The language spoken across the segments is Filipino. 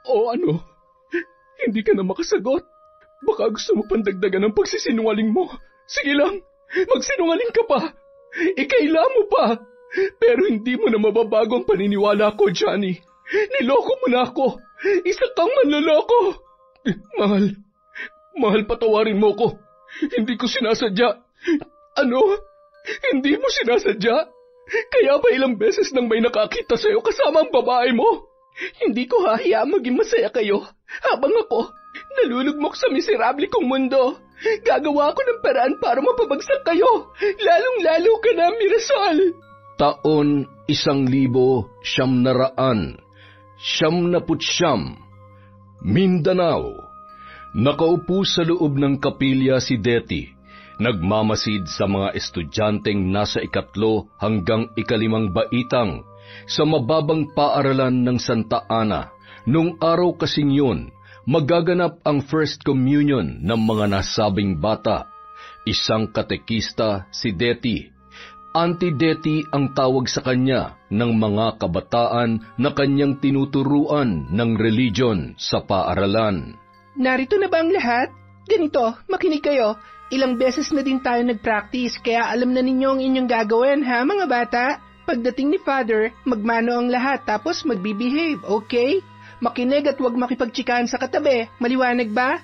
O ano? Hindi ka na makasagot? Baka gusto mo pandagdagan ng pagsisinungaling mo. Sige lang, magsinungaling ka pa. Ikaila mo pa. Pero hindi mo na mababago ang paniniwala ko, Johnny. Niloko mo na ako. Isa kang manloloko. Mahal, patawarin mo ko. Hindi ko sinasadya. Ano? Hindi mo sinasadya? Kaya ba ilang beses nang may nakakita sa'yo kasama ang babae mo? Hindi ko hahayaang maging masaya kayo habang ako nalulugmok sa miserable kong mundo. Gagawa ako ng paraan para mapabagsak kayo. Lalong-lalo ka na, Mirasol. Taon 1900, 1999, Mindanao. Nakaupo sa loob ng kapilya si Deti, nagmamasid sa mga estudyanteng nasa 3 hanggang 5 baitang sa mababang paaralan ng Santa Ana. Nung araw kasing yun, magaganap ang First Communion ng mga nasabing bata. Isang katekista si Deti. Auntie Deti ang tawag sa kanya ng mga kabataan na kanyang tinuturuan ng religion sa paaralan. Narito na ba ang lahat? Ganito, makinig kayo. Ilang beses na din tayo nag-practice, kaya alam na ninyo ang inyong gagawin, ha mga bata? Pagdating ni Father, magmano ang lahat tapos magbibehave, okay? Makinig at huwag makipagtsikahan sa katabi. Maliwanag ba?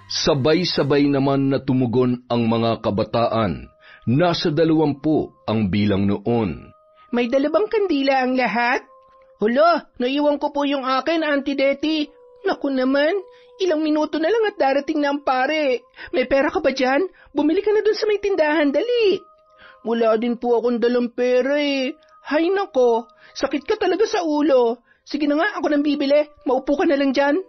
Sabay-sabay naman na tumugon ang mga kabataan. Nasa 20 ang bilang noon. May dalawang kandila ang lahat? Hala, naiwan ko po yung akin, Auntie Deti. Naku naman, ilang minuto na lang at darating na ang pare. May pera ka ba dyan? Bumili ka na dun sa may tindahan, dali. Wala din po akong dalang pera eh. Hay nako, sakit ka talaga sa ulo. Sige na nga, ako nang bibili. Maupo ka na lang dyan.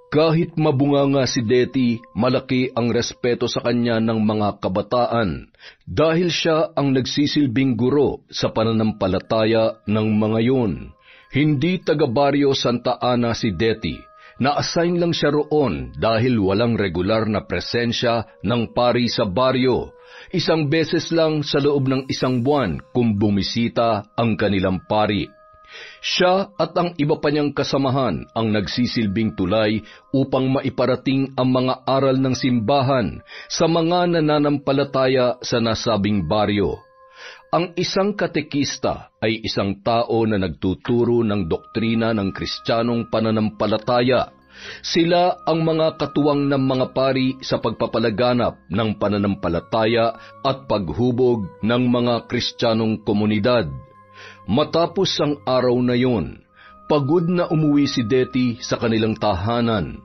Kahit mabunganga si Deti, malaki ang respeto sa kanya ng mga kabataan dahil siya ang nagsisilbing guro sa pananampalataya ng mga yun. Hindi taga-baryo Santa Ana si Deti. Na-assign lang siya roon dahil walang regular na presensya ng pari sa baryo. Isang beses lang sa loob ng 1 buwan kung bumisita ang kanilang pari. Siya at ang iba pa niyang kasamahan ang nagsisilbing tulay upang maiparating ang mga aral ng simbahan sa mga nananampalataya sa nasabing baryo. Ang isang katekista ay isang tao na nagtuturo ng doktrina ng Kristiyanong pananampalataya. Sila ang mga katuwang ng mga pari sa pagpapalaganap ng pananampalataya at paghubog ng mga Kristiyanong komunidad. Matapos ang araw na yon, pagod na umuwi si Deti sa kanilang tahanan.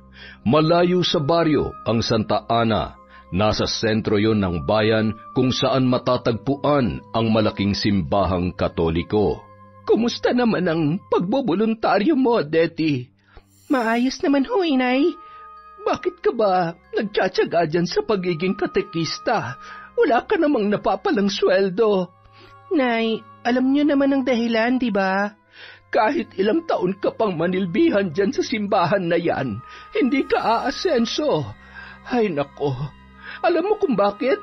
Malayo sa baryo ang Santa Ana. Nasa sentro yon ng bayan kung saan matatagpuan ang malaking simbahang Katoliko. Kumusta naman ang pagboboluntaryo mo, Deti? Maayos naman ho, Inay. Bakit ka ba nagtsatsaga dyan sa pagiging katekista? Wala ka namang napapalang sweldo. Nay, alam niyo naman ang dahilan, di ba? Kahit ilang taon ka pang manilbihan dyan sa simbahan na yan, hindi ka aasenso. Ay nako, alam mo kung bakit?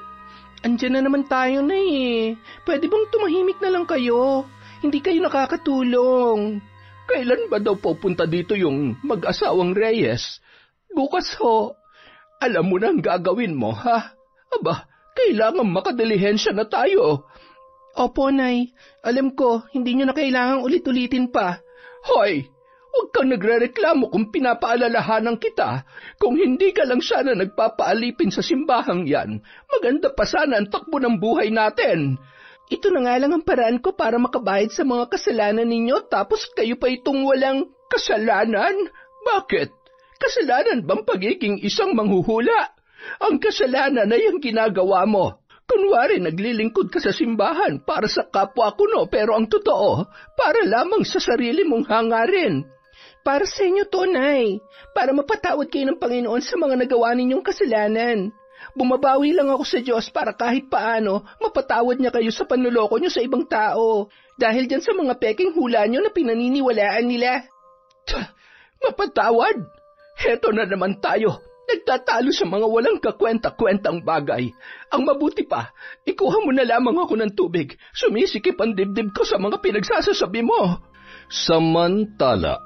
Andiyan na naman tayo na eh. Pwede bang tumahimik na lang kayo? Hindi kayo nakakatulong. Kailan ba daw pupunta dito yung mag-asawang Reyes? Bukas ho. Alam mo na ang gagawin mo, ha? Aba, kailangan makadilihensya na tayo. Opo, Nay. Alam ko, hindi nyo na kailangang ulit-ulitin pa. Hoy, huwag kang nagrereklamo kung pinapaalalahanan kita. Kung hindi ka lang sana nagpapaalipin sa simbahang yan, maganda pa sana ang takbo ng buhay natin. Ito na nga lang ang paraan ko para makabayad sa mga kasalanan ninyo, tapos kayo pa itong walang kasalanan? Bakit? Kasalanan bang pagiging isang manghuhula? Ang kasalanan ay ang ginagawa mo. Kunwari naglilingkod ka sa simbahan para sa kapwa kuno, pero ang totoo, para lamang sa sarili mong hangarin. Para sa inyo to, Nay. Para mapatawad kayo ng Panginoon sa mga nagawa ninyong kasalanan. Bumabawi lang ako sa Diyos para kahit paano mapatawad niya kayo sa panloloko niyo sa ibang tao. Dahil dyan sa mga peking hula niyo na pinaniniwalaan nila. Mapatawad? Heto na naman tayo. Nagtatalo sa mga walang kakwenta-kwentang bagay. Ang mabuti pa, ikuha mo na lamang ako ng tubig. Sumisikip ang dibdib ko sa mga pinagsasasabi mo. Samantala,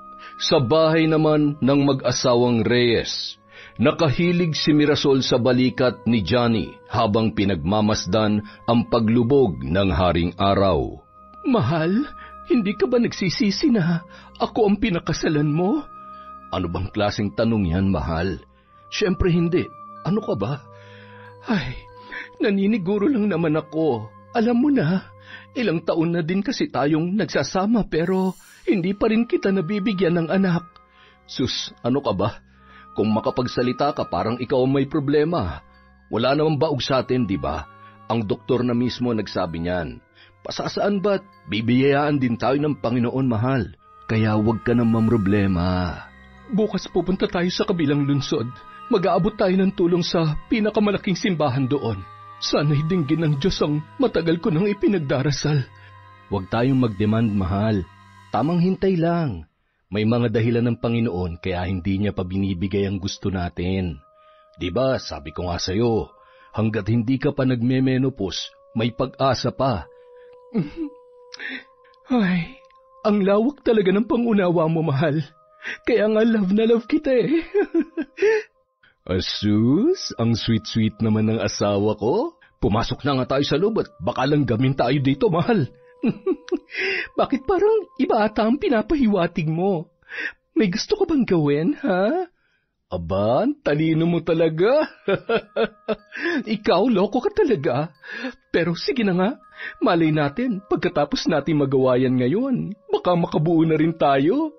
Sa bahay naman ng mag-asawang Reyes, nakahilig si Mirasol sa balikat ni Johnny habang pinagmamasdan ang paglubog ng haring araw. Mahal, hindi ka ba nagsisisi na ako ang pinakasalan mo? Ano bang klaseng tanong yan, mahal? Siyempre hindi. Ano ka ba? Ay, naniniguro lang naman ako. Alam mo na, ilang taon na din kasi tayong nagsasama pero hindi pa rin kita nabibigyan ng anak. Sus, ano ka ba? Kung makapagsalita ka parang ikaw ang may problema. Wala namang baog sa atin, di ba? Ang doktor na mismo nagsabi niyan. Pasasaan ba't bibiyayaan din tayo ng Panginoon, mahal? Kaya huwag ka nang mamroblema. Bukas pupunta tayo sa kabilang lungsod. Mag-aabot tayo ng tulong sa pinakamalaking simbahan doon. Sana'y dinggin ng Diyos ang matagal ko nang ipinagdarasal. Huwag tayong mag-demand, mahal. Tamang hintay lang. May mga dahilan ng Panginoon kaya hindi niya pa binibigay ang gusto natin. Diba, sabi ko nga sa'yo, hanggat hindi ka pa nagme-menopause, may pag-asa pa. Ay, ang lawak talaga ng pangunawa mo, mahal. Kaya nga love na love kita eh. Asus, ang sweet-sweet naman ng asawa ko. Pumasok na nga tayo sa loob at baka lang gamin tayo dito, mahal. Bakit parang iba ata ang pinapahiwatig mo? May gusto ka bang gawin, ha? Aba, talino mo talaga. Ikaw, loko ka talaga. Pero sige na nga, malay natin, pagkatapos natin magawa yan ngayon, baka makabuo na rin tayo.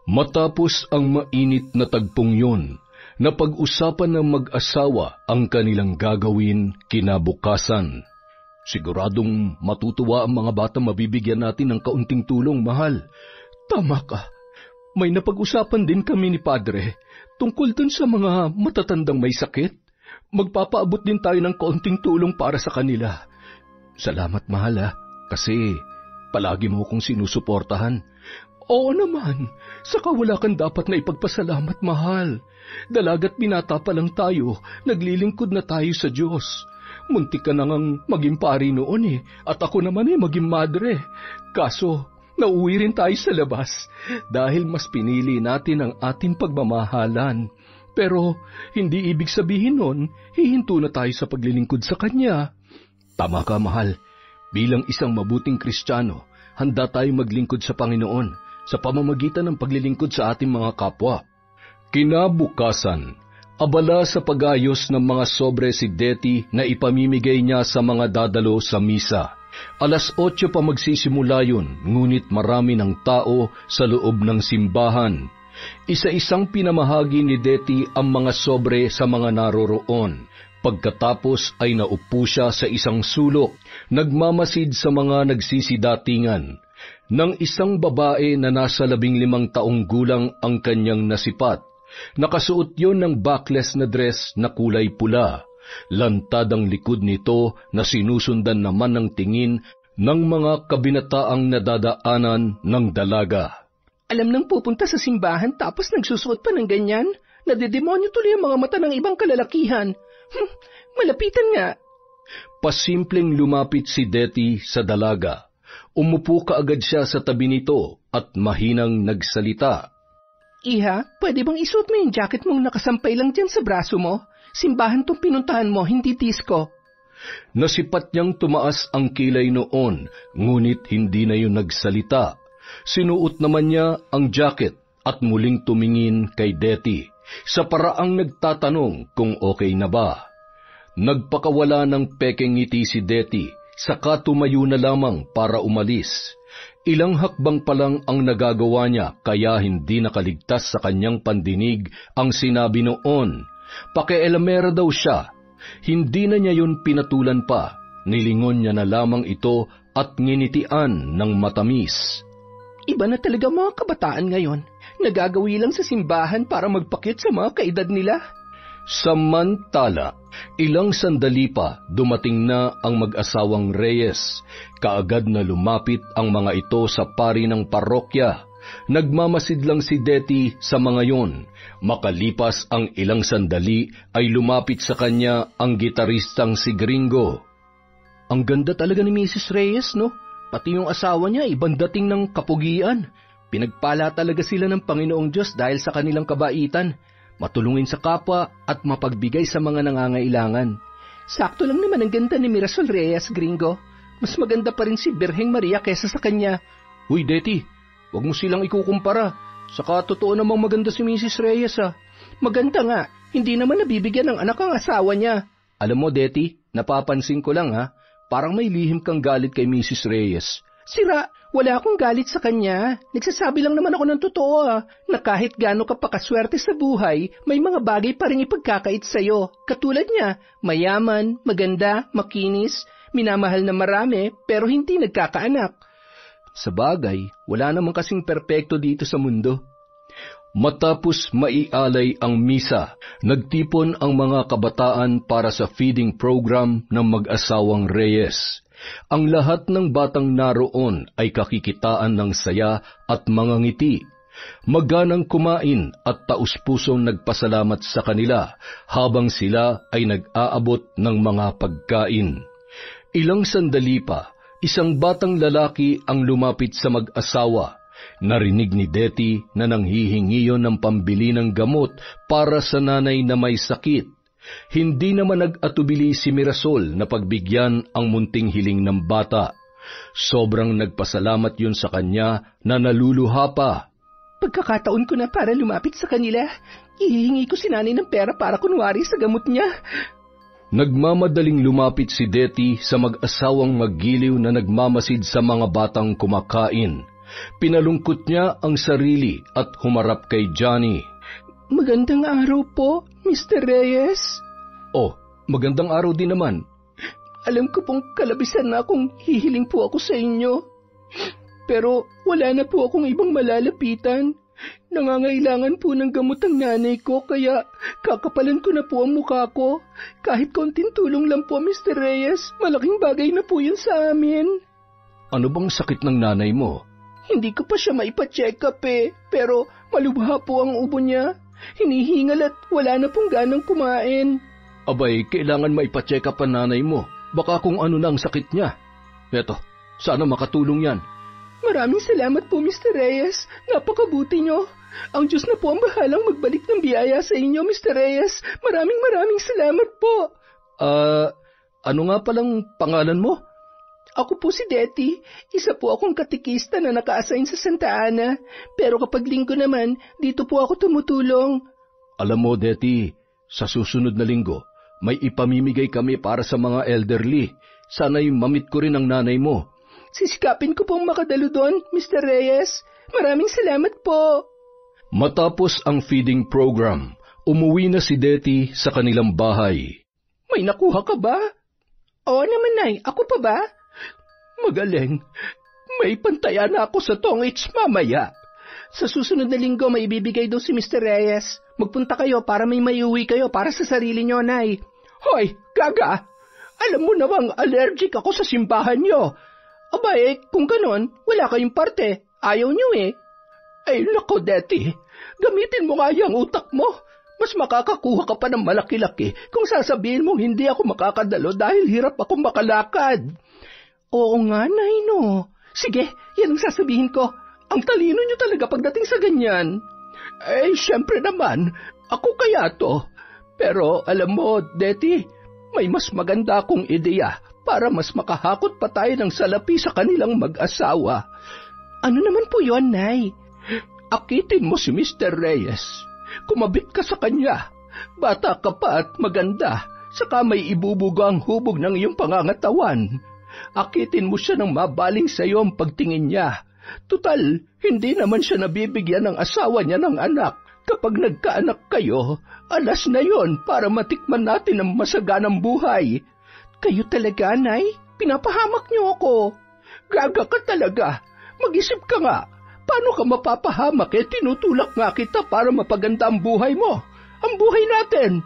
Matapos ang mainit na tagpong yun, napag-usapan ng mag-asawa ang kanilang gagawin kinabukasan. Siguradong matutuwa ang mga bata mabibigyan natin ng kaunting tulong, mahal. Tama ka. May napag-usapan din kami ni Padre tungkol dun sa mga matatandang may sakit. Magpapaabot din tayo ng kaunting tulong para sa kanila. Salamat, mahal, ha? Kasi palagi mo akong sinusuportahan. Oo naman. Saka wala kang dapat na ipagpasalamat, mahal. Dalaga't binata pa lang tayo, naglilingkod na tayo sa Diyos. Muntik ka na ngang maging pari noon at ako naman maging madre. Kaso, nauwi rin tayo sa labas dahil mas pinili natin ang ating pagmamahalan. Pero, hindi ibig sabihin nun, hihinto na tayo sa paglilingkod sa Kanya. Tama ka, mahal. Bilang isang mabuting Kristiyano, handa tayong maglingkod sa Panginoon sa pamamagitan ng paglilingkod sa ating mga kapwa. Kinabukasan, abala sa pag-ayos ng mga sobre si Deti na ipamimigay niya sa mga dadalo sa misa. 8:00 pa magsisimula yun, ngunit marami ng tao sa loob ng simbahan. Isa-isang pinamahagi ni Deti ang mga sobre sa mga naroroon. Pagkatapos ay naupo siya sa isang sulok, nagmamasid sa mga nagsisidatingan. Nang isang babae na nasa 15 taong gulang ang kanyang nasipat. Nakasuot yon ng backless na dress na kulay pula. Lantad ang likod nito na sinusundan naman ng tingin ng mga kabinataang nadadaanan ng dalaga. Alam nang pupunta sa simbahan tapos nagsusuot pa ng ganyan? Nadidemonyo tuloy ang mga mata ng ibang kalalakihan. Malapitan nga. Pasimpleng lumapit si Deti sa dalaga. Umupo kaagad siya sa tabi nito at mahinang nagsalita. Iha, pwede bang isuot mo yung jacket mong nakasampay lang dyan sa braso mo? Simbahan tong pinuntahan mo, hindi disco. Nasipat niyang tumaas ang kilay noon, ngunit hindi na yun nagsalita. Sinuot naman niya ang jacket at muling tumingin kay Deti, sa paraang nagtatanong kung okay na ba. Nagpakawala ng pekeng ngiti si Deti, saka tumayo na lamang para umalis. Ilang hakbang pa lang ang nagagawa niya kaya hindi nakaligtas sa kanyang pandinig ang sinabi noon. Pakialamera daw siya. Hindi na niya yun pinatulan pa. Nilingon niya na lamang ito at nginitian ng matamis. Iba na talaga mga kabataan ngayon. Nagagawi lang sa simbahan para magpakit sa mga kaedad nila. Samantala, ilang sandali pa dumating na ang mag-asawang Reyes. Kaagad na lumapit ang mga ito sa pari ng parokya. Nagmamasid lang si Deti sa mga yon. Makalipas ang ilang sandali ay lumapit sa kanya ang gitaristang si Gringo. Ang ganda talaga ni Mrs. Reyes, no? Pati yung asawa niya, ibang dating ng kapugian. Pinagpala talaga sila ng Panginoong Diyos dahil sa kanilang kabaitan, matulungin sa kapwa at mapagbigay sa mga nangangailangan. Sakto lang naman ang ganda ni Mirasol Reyes, gringo. Mas maganda pa rin si Birheng Maria kesa sa kanya. Uy, Deti, wag mo silang ikukumpara. Saka totoo namang maganda si Mrs. Reyes ah. Maganda nga, hindi naman nabibigyan ng anak ang asawa niya. Alam mo, Deti, napapansin ko lang ha, parang may lihim kang galit kay Mrs. Reyes. Sira, wala akong galit sa kanya. Nagsasabi lang naman ako ng totoo na kahit gaano ka pakaswerte sa buhay, may mga bagay pa rin ipagkakait sa'yo. Katulad niya, mayaman, maganda, makinis, minamahal na marami, pero hindi nagkakaanak. Sa bagay, wala naman kasing perpekto dito sa mundo. Matapos maialay ang misa, nagtipon ang mga kabataan para sa feeding program ng mag-asawang Reyes. Ang lahat ng batang naroon ay kakikitaan ng saya at mga ngiti. Maganang kumain at taus-pusong nagpasalamat sa kanila habang sila ay nag-aabot ng mga pagkain. Ilang sandali pa, isang batang lalaki ang lumapit sa mag-asawa. Narinig ni Deti na nanghihingi yon ng pambili ng gamot para sa nanay na may sakit. Hindi naman nag-atubili si Mirasol na pagbigyan ang munting hiling ng bata. Sobrang nagpasalamat yun sa kanya na naluluha pa. Pagkakataon ko na para lumapit sa kanila, ihihingi ko si nanay ng pera para kunwari sa gamot niya. Nagmamadaling lumapit si Deti sa mag-asawang maggiliw na nagmamasid sa mga batang kumakain. Pinalungkot niya ang sarili at humarap kay Johnny. Magandang araw po, Mr. Reyes. Oh, magandang araw din naman. Alam ko pong kalabisan na kung hihiling po ako sa inyo. Pero wala na po akong ibang malalapitan. Nangangailangan po ng gamot ang nanay ko, kaya kakapalan ko na po ang mukha ko. Kahit konting tulong lang po, Mr. Reyes, malaking bagay na po yun sa amin. Ano bang sakit ng nanay mo? Hindi ko pa siya maipa-check up pero malubha po ang ubo niya. Hinihingal at wala na pong ganang kumain. Abay, kailangan maipa-check up ang nanay mo. Baka kung ano na ang sakit niya. Eto, sana makatulong yan. Maraming salamat po, Mr. Reyes. Napakabuti nyo. Ang Diyos na po ang bahalang magbalik ng biyaya sa inyo, Mr. Reyes. Maraming salamat po. Ano nga palang pangalan mo? Ako po si Deti. Isa po akong katikista na naka-assign sa Santa Ana. Pero kapag linggo naman, dito po ako tumutulong. Alam mo, Deti, sa susunod na linggo, may ipamimigay kami para sa mga elderly. Sana'y mamit ko rin ang nanay mo. Sisikapin ko pong makadalo doon, Mr. Reyes. Maraming salamat po. Matapos ang feeding program, umuwi na si Deti sa kanilang bahay. May nakuha ka ba? Oo naman, Nay. Ako pa ba? Magaling. May pantayan na ako sa tongits mamaya. Sa susunod na linggo may ibibigay daw si Mr. Reyes. Magpunta kayo para may maiuwi kayo para sa sarili nyo, Nay. Hoy, gaga! Alam mo namang allergic ako sa simbahan nyo. Abay, kung ganon, wala kayong parte. Ayaw nyo Ay, nako, Deti. Gamitin mo nga yung utak mo. Mas makakakuha ka pa ng malaki-laki kung sasabihin mong hindi ako makakadalo dahil hirap akong makalakad. Oo nga, Nay, no. Sige, yan ang sasabihin ko. Ang talino nyo talaga pagdating sa ganyan. Siyempre naman, ako kaya to. Pero alam mo, Deti, may mas maganda akong ideya para mas makahakot pa tayo ng salapi sa kanilang mag-asawa. Ano naman po yon, Nay? Akitin mo si Mr. Reyes. Kumabit ka sa kanya. Bata ka pa at maganda, saka may ibubuga ang hubog ng iyong pangangatawan. Akitin mo siya ng mabaling sa iyo ang pagtingin niya. Tutal, hindi naman siya nabibigyan ng asawa niya ng anak. Kapag nagkaanak kayo, alas na yon para matikman natin ang masaganang buhay. Kayo talaga, Nay? Pinapahamak niyo ako. Gaga ka talaga. Mag-isip ka nga. Paano ka mapapahamak? Tinutulak nga kita para mapaganda ang buhay mo. Ang buhay natin.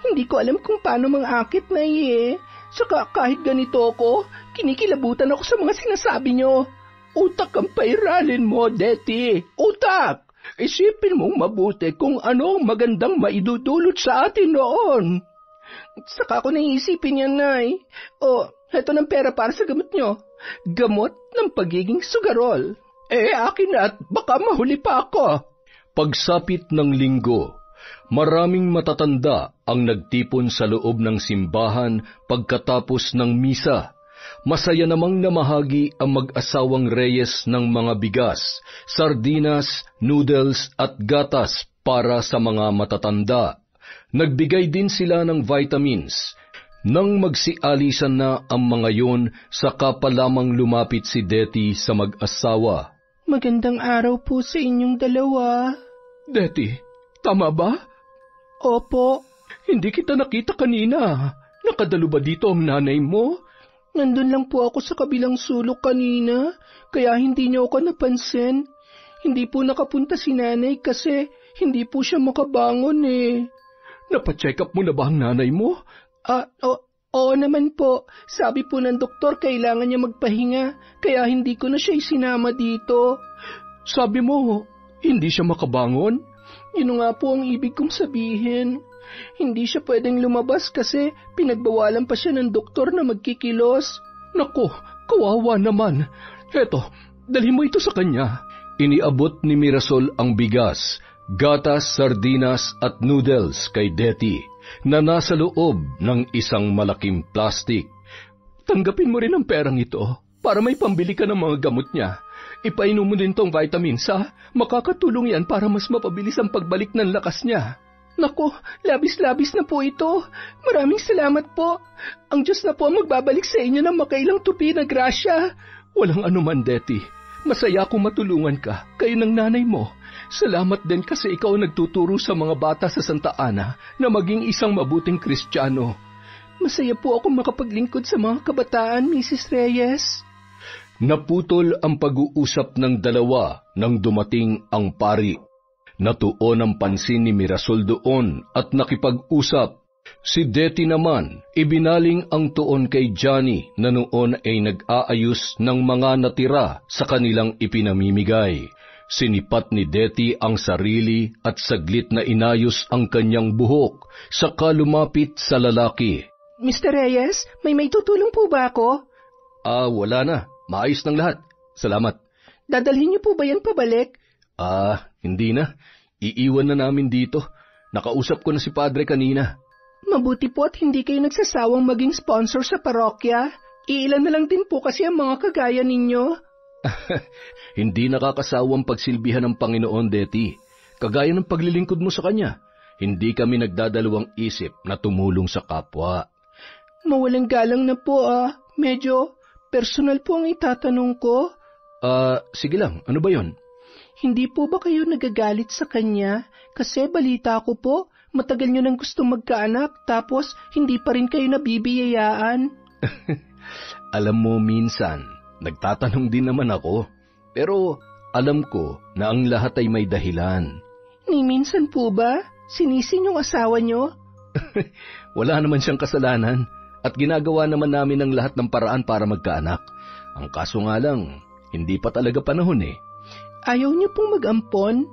Hindi ko alam kung paano mang-akit, Nay. Saka kahit ganito ako, kinikilabutan ako sa mga sinasabi niyo. Utak ang pairalin mo, Deti. Utak! Isipin mong mabuti kung ano ang magandang maidudulot sa atin noon. Saka ako naiisipin yan, Nay. Heto ng pera para sa gamot nyo. Gamot ng pagiging sugarol. Akin na at baka mahuli pa ako. Pagsapit ng linggo, maraming matatanda ang nagtipon sa loob ng simbahan pagkatapos ng misa. Masaya namang namahagi ang mag-asawang Reyes ng mga bigas, sardinas, noodles at gatas para sa mga matatanda. Nagbigay din sila ng vitamins. Nang magsialisan na ang mga yon, saka pa lamang lumapit si Detty sa mag-asawa. Magandang araw po sa inyong dalawa. Detty, tama ba? Opo. Hindi kita nakita kanina. Nakadalo ba dito ang nanay mo? Nandun lang po ako sa kabilang sulok kanina, kaya hindi niyo ako napansin. Hindi po nakapunta si nanay kasi hindi po siya makabangon eh. Napacheck up mo na ba ang nanay mo? Oo naman po. Sabi po ng doktor kailangan niya magpahinga, kaya hindi ko na siya isinama dito. Sabi mo, hindi siya makabangon? Yun nga po ang ibig kong sabihin. Hindi siya pwedeng lumabas kasi pinagbawalan pa siya ng doktor na magkikilos. Nako, kawawa naman. Eto, dalhin mo ito sa kanya. Iniabot ni Mirasol ang bigas, gatas, sardinas at noodles kay Detty na nasa loob ng isang malaking plastic. Tanggapin mo rin ang perang ito para may pambili ka ng mga gamot niya. Ipainom mo din tong vitamins ha. Makakatulong yan para mas mapabilis ang pagbalik ng lakas niya. Naku, labis-labis na po ito. Maraming salamat po. Ang Diyos na po ang magbabalik sa inyo ng makailang tupi na grasya. Walang anuman, Detty. Masaya akong matulungan ka, kayo ng nanay mo. Salamat din kasi ikaw ang nagtuturo sa mga bata sa Santa Ana na maging isang mabuting Kristiyano. Masaya po akong makapaglingkod sa mga kabataan, Mrs. Reyes. Naputol ang pag-uusap ng dalawa nang dumating ang pari. Natuon ang pansin ni Mirasol doon at nakipag-usap. Si Detty naman, ibinaling ang tuon kay Johnny na noon ay nag-aayos ng mga natira sa kanilang ipinamimigay. Sinipat ni Detty ang sarili at saglit na inayos ang kanyang buhok, saka lumapit sa lalaki. Mr. Reyes, may tutulong po ba ako? Wala na. Maayos ng lahat. Salamat. Dadalhin niyo po ba yan pabalik? Hindi na. Iiwan na namin dito. Nakausap ko na si Padre kanina. Mabuti po at hindi kayo nagsasawang maging sponsor sa parokya. Iilan na lang din po kasi ang mga kagaya ninyo. Hindi nakakasawang pagsilbihan ng Panginoon, Detty. Kagaya ng paglilingkod mo sa Kanya. Hindi kami nagdadalawang isip na tumulong sa kapwa. Mawalang galang na po Medyo personal po ang itatanong ko. Sige lang. Ano ba yon? Hindi po ba kayo nagagalit sa kanya? Kasi balita ko po, matagal nyo nang gustong magkaanak tapos hindi pa rin kayo nabibiyayaan. Alam mo, minsan, nagtatanong din naman ako. Pero alam ko na ang lahat ay may dahilan. Ni minsan po ba? Sinisin yung asawa nyo? Wala naman siyang kasalanan at ginagawa naman namin ang lahat ng paraan para magkaanak. Ang kaso nga lang, hindi pa talaga panahon eh. Ayaw niyo pong mag-ampon?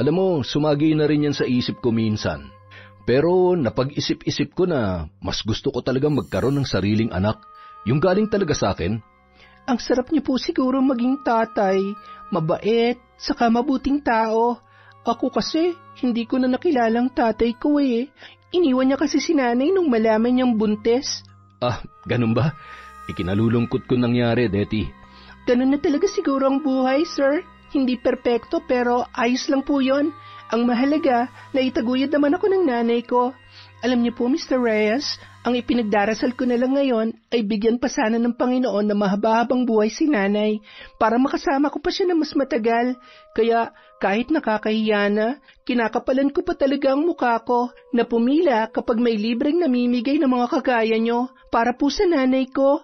Alam mo, sumagi na rin yan sa isip ko minsan. Pero napag-isip-isip ko na mas gusto ko talagang magkaroon ng sariling anak. Yung galing talaga sa akin. Ang sarap niyo po siguro maging tatay. Mabait, saka mabuting tao. Ako kasi, hindi ko na nakilalang tatay ko eh. Iniwan niya kasi si nanay nung malaman niyang buntis. Ganun ba? Ikinalulungkot ko nangyari, Detty. Ganun na talaga siguro ang buhay, sir. Hindi perpekto pero ayos lang po yon. Ang mahalaga, naitaguyod naman ako ng nanay ko. Alam niyo po, Mr. Reyes, ang ipinagdarasal ko na lang ngayon ay bigyan pa sana ng Panginoon na mahaba-habang buhay si nanay para makasama ko pa siya na mas matagal. Kaya kahit nakakahiya na, kinakapalan ko pa talaga ang mukha ko na pumila kapag may libreng namimigay ng mga kagaya niyo para po sa nanay ko.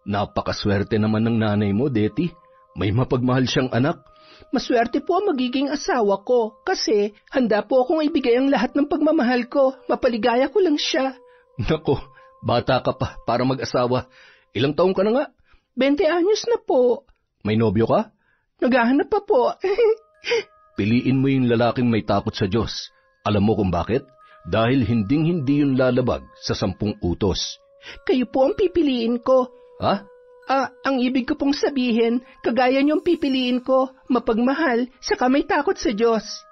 Napakaswerte naman ng nanay mo, Detty. May mapagmahal siyang anak. Maswerte po ang magiging asawa ko kasi handa po akong ibigay ang lahat ng pagmamahal ko. Mapaligaya ko lang siya. Nako, bata ka pa para mag-asawa. Ilang taong ka na nga? 20 anyos na po. May nobyo ka? Naghahanap pa po. Piliin mo yung lalaking may takot sa Diyos. Alam mo kung bakit? Dahil hinding-hindi yun lalabag sa 10 utos. Kayo po ang pipiliin ko. Ha? Ang ibig ko pong sabihin, kagaya niyong pipiliin ko, mapagmahal, saka may takot sa Diyos.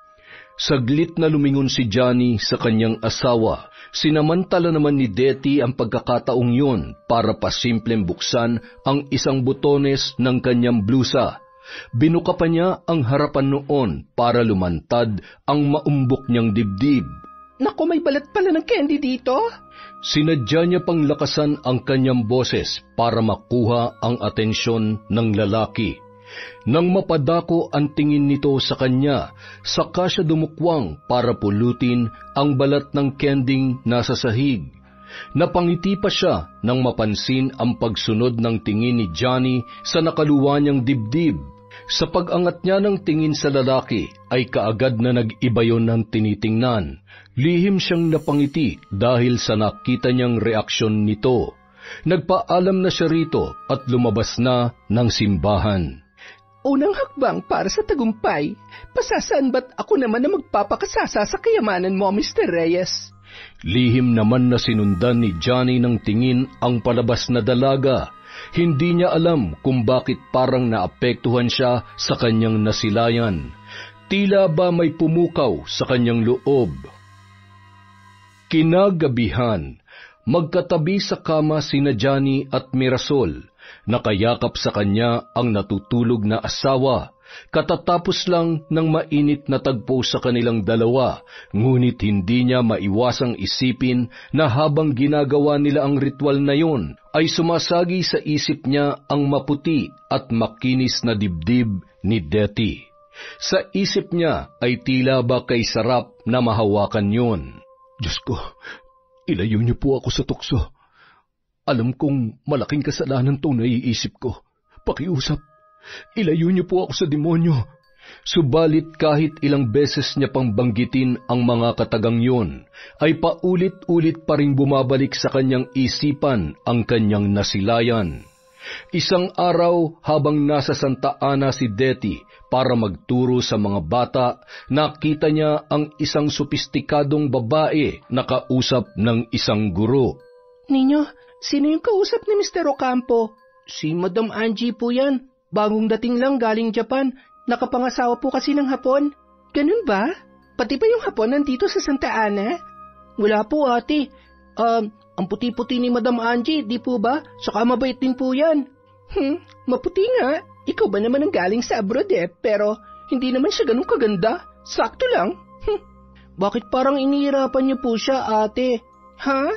Saglit na lumingon si Johnny sa kanyang asawa. Sinamantala naman ni Detty ang pagkakataong yun para pasimpleng buksan ang isang butones ng kanyang blusa. Binuka pa niya ang harapan noon para lumantad ang maumbok niyang dibdib. Naku, may balat pala ng candy dito. Sinadya niya pang lakasan ang kanyang boses para makuha ang atensyon ng lalaki. Nang mapadako ang tingin nito sa kanya, saka siya dumukwang para pulutin ang balat ng kending nasa sahig. Napangiti pa siya nang mapansin ang pagsunod ng tingin ni Johnny sa nakaluwa niyang dibdib. Sa pag-angat niya ng tingin sa lalaki, ay kaagad na nag-iba yon ng tinitingnan. Lihim siyang napangiti dahil sa nakita niyang reaksyon nito. Nagpaalam na siya rito at lumabas na ng simbahan. Unang hakbang para sa tagumpay. Pasasaan ba't ako naman na magpapakasasa sa kayamanan mo, Mr. Reyes? Lihim naman na sinundan ni Johnny ng tingin ang palabas na dalaga. Hindi niya alam kung bakit parang naapektuhan siya sa kanyang nasilayan. Tila ba may pumukaw sa kanyang loob. Kinagabihan, magkatabi sa kama sina Johnny at Mirasol. Nakayakap sa kanya ang natutulog na asawa. Katatapos lang ng mainit na tagpo sa kanilang dalawa, ngunit hindi niya maiwasang isipin na habang ginagawa nila ang ritual na yon, ay sumasagi sa isip niya ang maputi at makinis na dibdib ni Detty. Sa isip niya ay tila ba kay sarap na mahawakan yon. Diyos ko, ilayo niyo po ako sa tukso. Alam kong malaking kasalanan itong naiisip ko. Pakiusap, ilayo niyo po ako sa demonyo. Subalit kahit ilang beses niya pang banggitin ang mga katagang yon, ay paulit-ulit pa ring bumabalik sa kanyang isipan ang kanyang nasilayan. Isang araw habang nasa Santa Ana si Detty para magturo sa mga bata, nakita niya ang isang sopistikadong babae na kausap ng isang guro. Ninyo, sino yung kausap ni Mr. Ocampo? Si Madam Angie po yan. Bagong dating lang galing Japan. Nakapangasawa po kasi ng Hapon. Ganun ba? Pati ba yung Hapon nandito sa Santa Ana? Wala po, ate. Ang puti-puti ni Madam Angie, di po ba? Saka mabait din po yan. Maputi nga. Ikaw ba naman ang galing sa abroad pero hindi naman siya ganun kaganda. Sakto lang. Bakit parang inihirapan niyo po siya, ate? Ha?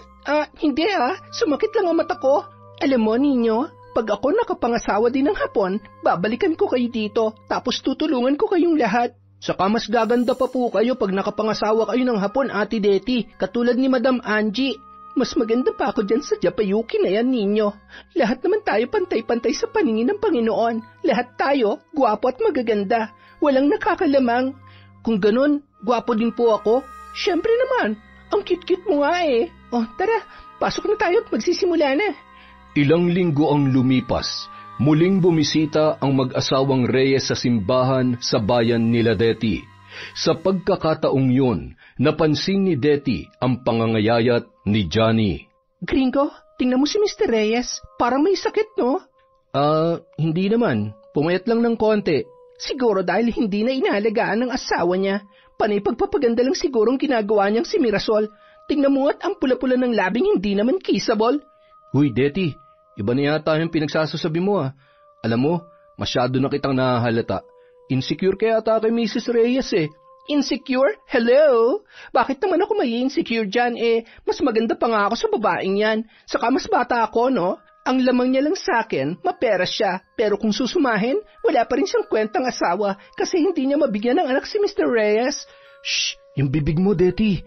Hindi Sumakit lang ang mata ko. Alam mo, ninyo, pag ako nakapangasawa din ng Hapon, babalikan ko kayo dito, tapos tutulungan ko kayong lahat. Saka mas gaganda pa po kayo pag nakapangasawa kayo ng Hapon, Ate Detty, katulad ni Madam Angie. Mas maganda pa ako dyan sa Japayuki na yan, ninyo. Lahat naman tayo pantay-pantay sa paningin ng Panginoon. Lahat tayo, gwapo at magaganda. Walang nakakalamang. Kung ganun, gwapo din po ako. Siyempre naman, ang cute-cute mo nga tara, pasok na tayo at magsisimula na. Ilang linggo ang lumipas. Muling bumisita ang mag-asawang Reyes sa simbahan sa bayan nila Detty. Sa pagkakataong yun, napansin ni Detty ang pangangayayat ni Johnny. Gringo, tingnan mo si Mr. Reyes. Parang may sakit, no? Hindi naman. Pumayat lang ng konti. Siguro dahil hindi na inaalagaan ng asawa niya. Panay pagpapaganda lang sigurong ginagawa niyang si Mirasol. Tingnan mo at ang pula-pula ng labing hindi naman kissable. Huy, Detty, iba na yata yung pinagsasasabi mo Alam mo, masyado na kitang nahahalata. Insecure kaya ata kay Mrs. Reyes Insecure? Hello? Bakit naman ako may insecure dyan Mas maganda pa nga ako sa babaeng yan. Saka mas bata ako, no? Ang lamang niya lang sa akin, mapera siya. Pero kung susumahin, wala pa rin siyang kwentang asawa kasi hindi niya mabigyan ng anak si Mr. Reyes. Shh! Yung bibig mo, Detty.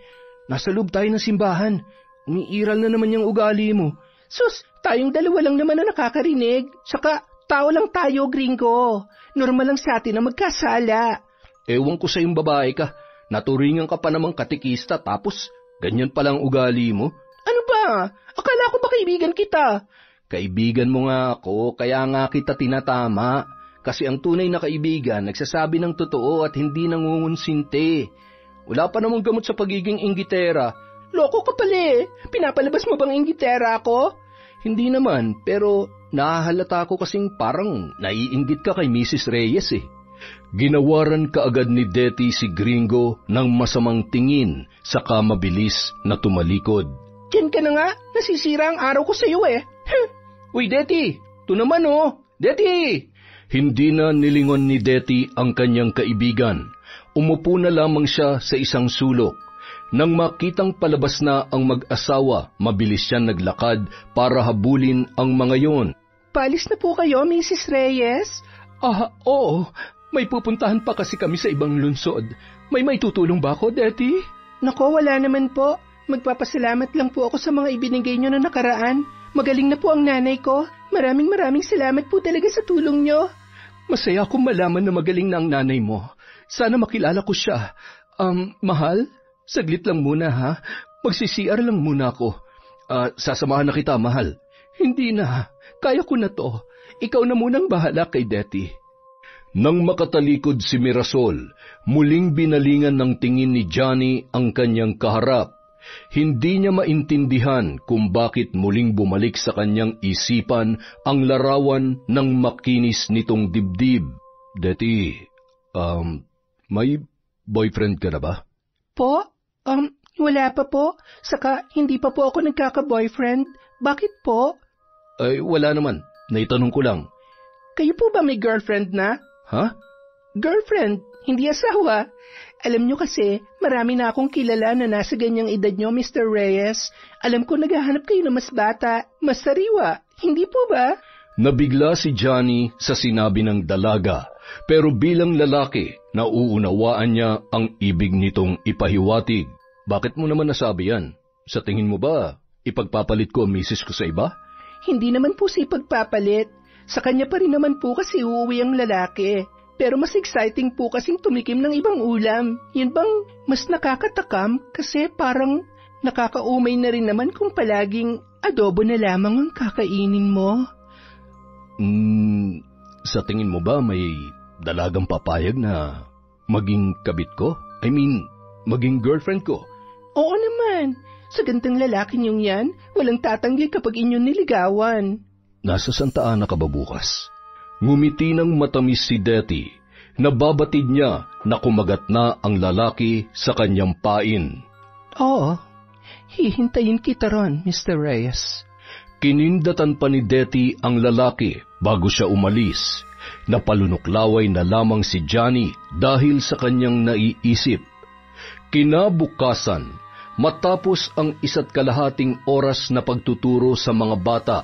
Nasa loob tayo ng simbahan. Umiiral na naman yung ugali mo. Sus, tayong dalawa lang naman na nakakarinig. Saka, tao lang tayo, Gringo. Normal lang sa atin na magkasala. Ewan ko sa yung babae ka. Naturingan ka pa namang katikista tapos ganyan palang ugali mo. Ano ba? Akala ko ba kaibigan kita? Kaibigan mo nga ako, kaya nga kita tinatama. Kasi ang tunay na kaibigan nagsasabi ng totoo at hindi nangungunsinte. Wala pa namang gamot sa pagiging inggitera. Loko ka pala Pinapalabas mo bang inggitera ako? Hindi naman, pero nahahalata ko kasing parang naiinggit ka kay Mrs. Reyes eh. Ginawaran kaagad ni Detty si Gringo ng masamang tingin saka mabilis na tumalikod. Diyan ka na nga, nasisira ang araw ko sa iyo eh. Uy, Detty, ito naman oh, Detty! Hindi na nilingon ni Detty ang kanyang kaibigan. Umupo na lamang siya sa isang sulok. Nang makitang palabas na ang mag-asawa, mabilis siya naglakad para habulin ang mga yon. Paalis na po kayo, Mrs. Reyes? Oo. May pupuntahan pa kasi kami sa ibang lungsod. May tutulong ba ako, Detty? Nako, wala naman po. Magpapasalamat lang po ako sa mga ibinigay nyo na nakaraan. Magaling na po ang nanay ko. Maraming salamat po talaga sa tulong nyo. Masaya akong malaman na magaling na ang nanay mo. Sana makilala ko siya. Mahal, saglit lang muna ha. Magsi-CR lang muna ako. Sasamahan na kita, mahal. Hindi na. Kaya ko na to. Ikaw na munang bahala kay Detty. Nang makatalikod si Mirasol, muling binalingan ng tingin ni Johnny ang kanyang kaharap. Hindi niya maintindihan kung bakit muling bumalik sa kanyang isipan ang larawan ng makinis nitong dibdib. Detty, may boyfriend ka na ba? Po? Wala pa po. Saka hindi pa po ako nagkaka-boyfriend. Bakit po? Ay, wala naman. Naitanong ko lang. Kayo po ba may girlfriend na? Ha? Girlfriend, hindi asawa. Alam nyo kasi, marami na akong kilala na nasa ganyang edad nyo, Mr. Reyes. Alam ko naghahanap kayo na mas bata, mas sariwa. Hindi po ba? Nabigla si Johnny sa sinabi ng dalaga, pero bilang lalaki, nauunawaan niya ang ibig nitong ipahiwatig. Bakit mo naman nasabi yan? Sa tingin mo ba, ipagpapalit ko ang misis ko sa iba? Hindi naman po si ipagpapalit. Sa kanya pa rin naman po kasi uuwi ang lalaki. Pero mas exciting po kasing tumikim ng ibang ulam. Yun bang mas nakakatakam kasi parang nakakaumay na rin naman kung palaging adobo na lamang ang kakainin mo? Sa tingin mo ba may dalagang papayag na maging kabit ko? I mean, maging girlfriend ko? Oo naman. Sa gantang lalaki niyong yan, walang tatanggi kapag inyong niligawan. Nasa Santa Ana ka ba bukas? Ngumiti ng matamis si Detty. Nababatid niya na kumagat na ang lalaki sa kanyang pain. Oo, hihintayin kita ron, Mr. Reyes. Kinindatan pa ni Detty ang lalaki bago siya umalis. Napalunuklaway na lamang si Johnny dahil sa kanyang naiisip. Kinabukasan, matapos ang 1.5 oras na pagtuturo sa mga bata,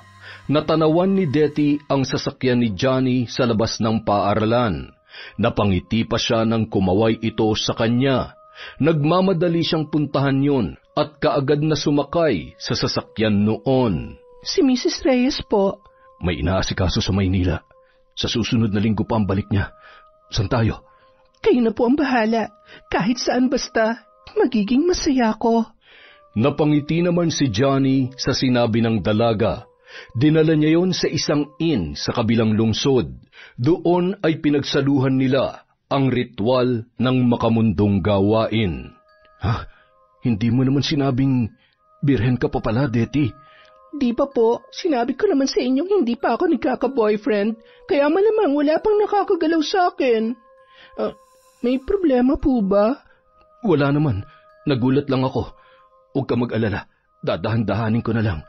natanawan ni Detty ang sasakyan ni Johnny sa labas ng paaralan. Napangiti pa siya nang kumaway ito sa kanya. Nagmamadali siyang puntahan yon at kaagad na sumakay sa sasakyan noon. Si Mrs. Reyes po. May inaasikaso sa Maynila. Sa susunod na linggo pa ang balik niya. Saan tayo? Kayo na po ang bahala. Kahit saan basta, magiging masaya ko. Napangiti naman si Johnny sa sinabi ng dalaga. Dinala niya yon sa isang inn sa kabilang lungsod. Doon ay pinagsaluhan nila ang ritual ng makamundong gawain. Ha? Hindi mo naman sinabing birhen ka pa pala, Detty? Di pa po. Sinabi ko naman sa inyong hindi pa ako nagkaka-boyfriend. Kaya malamang wala pang nakakagalaw sa akin. May problema po ba? Wala naman. Nagulat lang ako. Huwag ka mag-alala. Dadahan-dahanin ko na lang.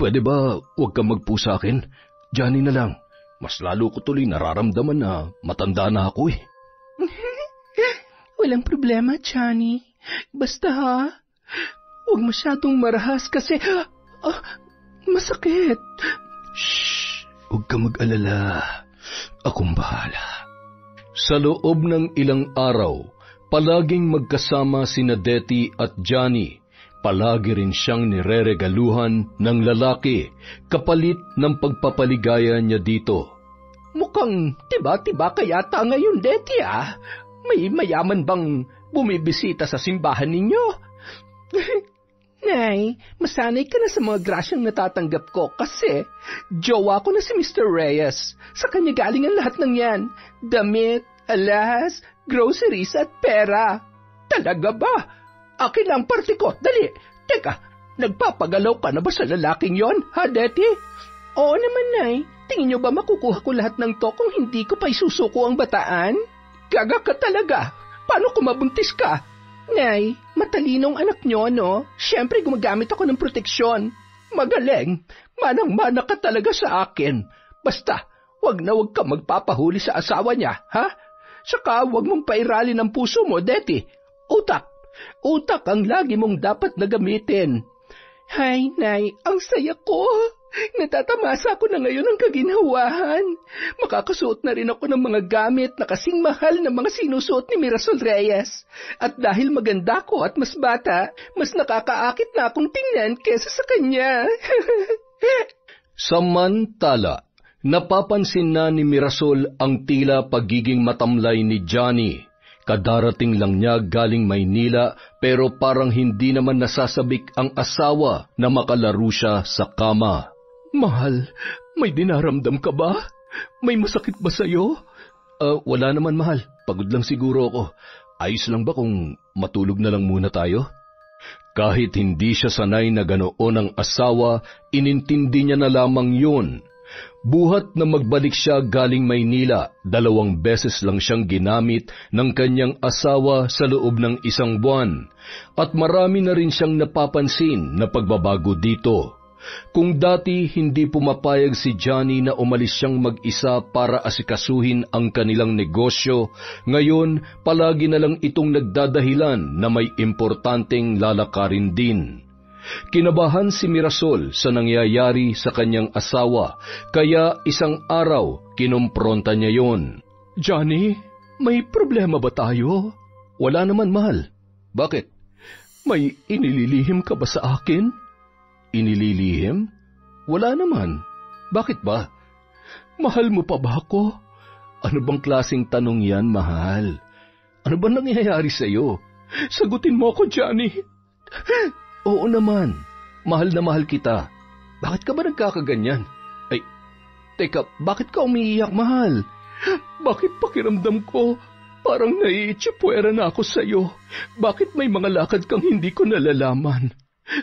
Pwede ba huwag ka magpo sa akin? Johnny na lang. Mas lalo ko tuloy nararamdaman na matanda na ako eh. Walang problema, Johnny. Basta ha, huwag masyadong marahas kasi masakit. Shh! Huwag ka mag-alala. Akong bahala. Sa loob ng ilang araw, palaging magkasama sina Detty at Johnny. Palagi rin siyang nireregaluhan ng lalaki kapalit ng pagpapaligaya niya dito. Mukhang tiba-tiba kayata ngayon, Detty ah. May mayaman bang bumibisita sa simbahan ninyo? Nay, masanay ka na sa mga grasyang natatanggap ko kasi jowa ko na si Mr. Reyes. Sa kanya galing ang lahat ng yan. Damit, alahas, groceries at pera. Talaga ba? Akin lang parte ko. Dali. Teka, nagpapagalaw ka na ba sa lalaking yon, ha, Detty? Oo naman, Nay. Tingin niyo ba makukuha ko lahat ng to kung hindi ko pa isusuko ang bataan? Gaga ka talaga. Paano kung mabuntis ka? Nay, matalinong anak niyo, no? Siyempre gumagamit ako ng proteksyon. Magaling. Manang-mana ka talaga sa akin. Basta, wag ka magpapahuli sa asawa niya, ha? Saka wag mong pairalin ang puso mo, Deti. Utak. Utak ang lagi mong dapat na gamitin. Hay, Nay, ang saya ko. Natatamasa ako na ngayon ng kaginhawahan. Makakasuot na rin ako ng mga gamit na kasing mahal na mga sinusuot ni Mirasol Reyes. At dahil maganda ko at mas bata, mas nakakaakit na akong tingnan kesa sa kanya. Samantala, napapansin na ni Mirasol ang tila pagiging matamlay ni Johnny. Kadarating lang niya galing Maynila pero parang hindi naman nasasabik ang asawa na makalaro siya sa kama. Mahal, may dinaramdam ka ba? May masakit ba sa'yo? Wala naman, mahal. Pagod lang siguro ako. Ayos lang ba kung matulog na lang muna tayo? Kahit hindi siya sanay na ganoon ang asawa, inintindi niya na lamang yun. Buhat na magbalik siya galing Maynila, 2 beses lang siyang ginamit ng kanyang asawa sa loob ng 1 buwan. At marami na rin siyang napapansin na pagbabago dito. Kung dati hindi pumapayag si Johnny na umalis siyang mag-isa para asikasuhin ang kanilang negosyo, ngayon palagi na lang itong nagdadahilan na may importanteng lalakarin din. Kinabahan si Mirasol sa nangyayari sa kanyang asawa, kaya isang araw kinompronta niya yon. Johnny, may problema ba tayo? Wala naman, mahal. Bakit? May inililihim ka ba sa akin? Inililihim? Wala naman. Bakit ba? Mahal mo pa ba ako? Ano bang klaseng tanong yan, mahal? Ano ba nangyayari sa'yo? Sagutin mo ako, Johnny. Oo naman. Mahal na mahal kita. Bakit ka ba nagkakaganyan? Ay, teka, bakit ka umiiyak, mahal? Bakit pakiramdam ko parang naiitsipwera na ako sa'yo? Bakit may mga lakad kang hindi ko nalalaman?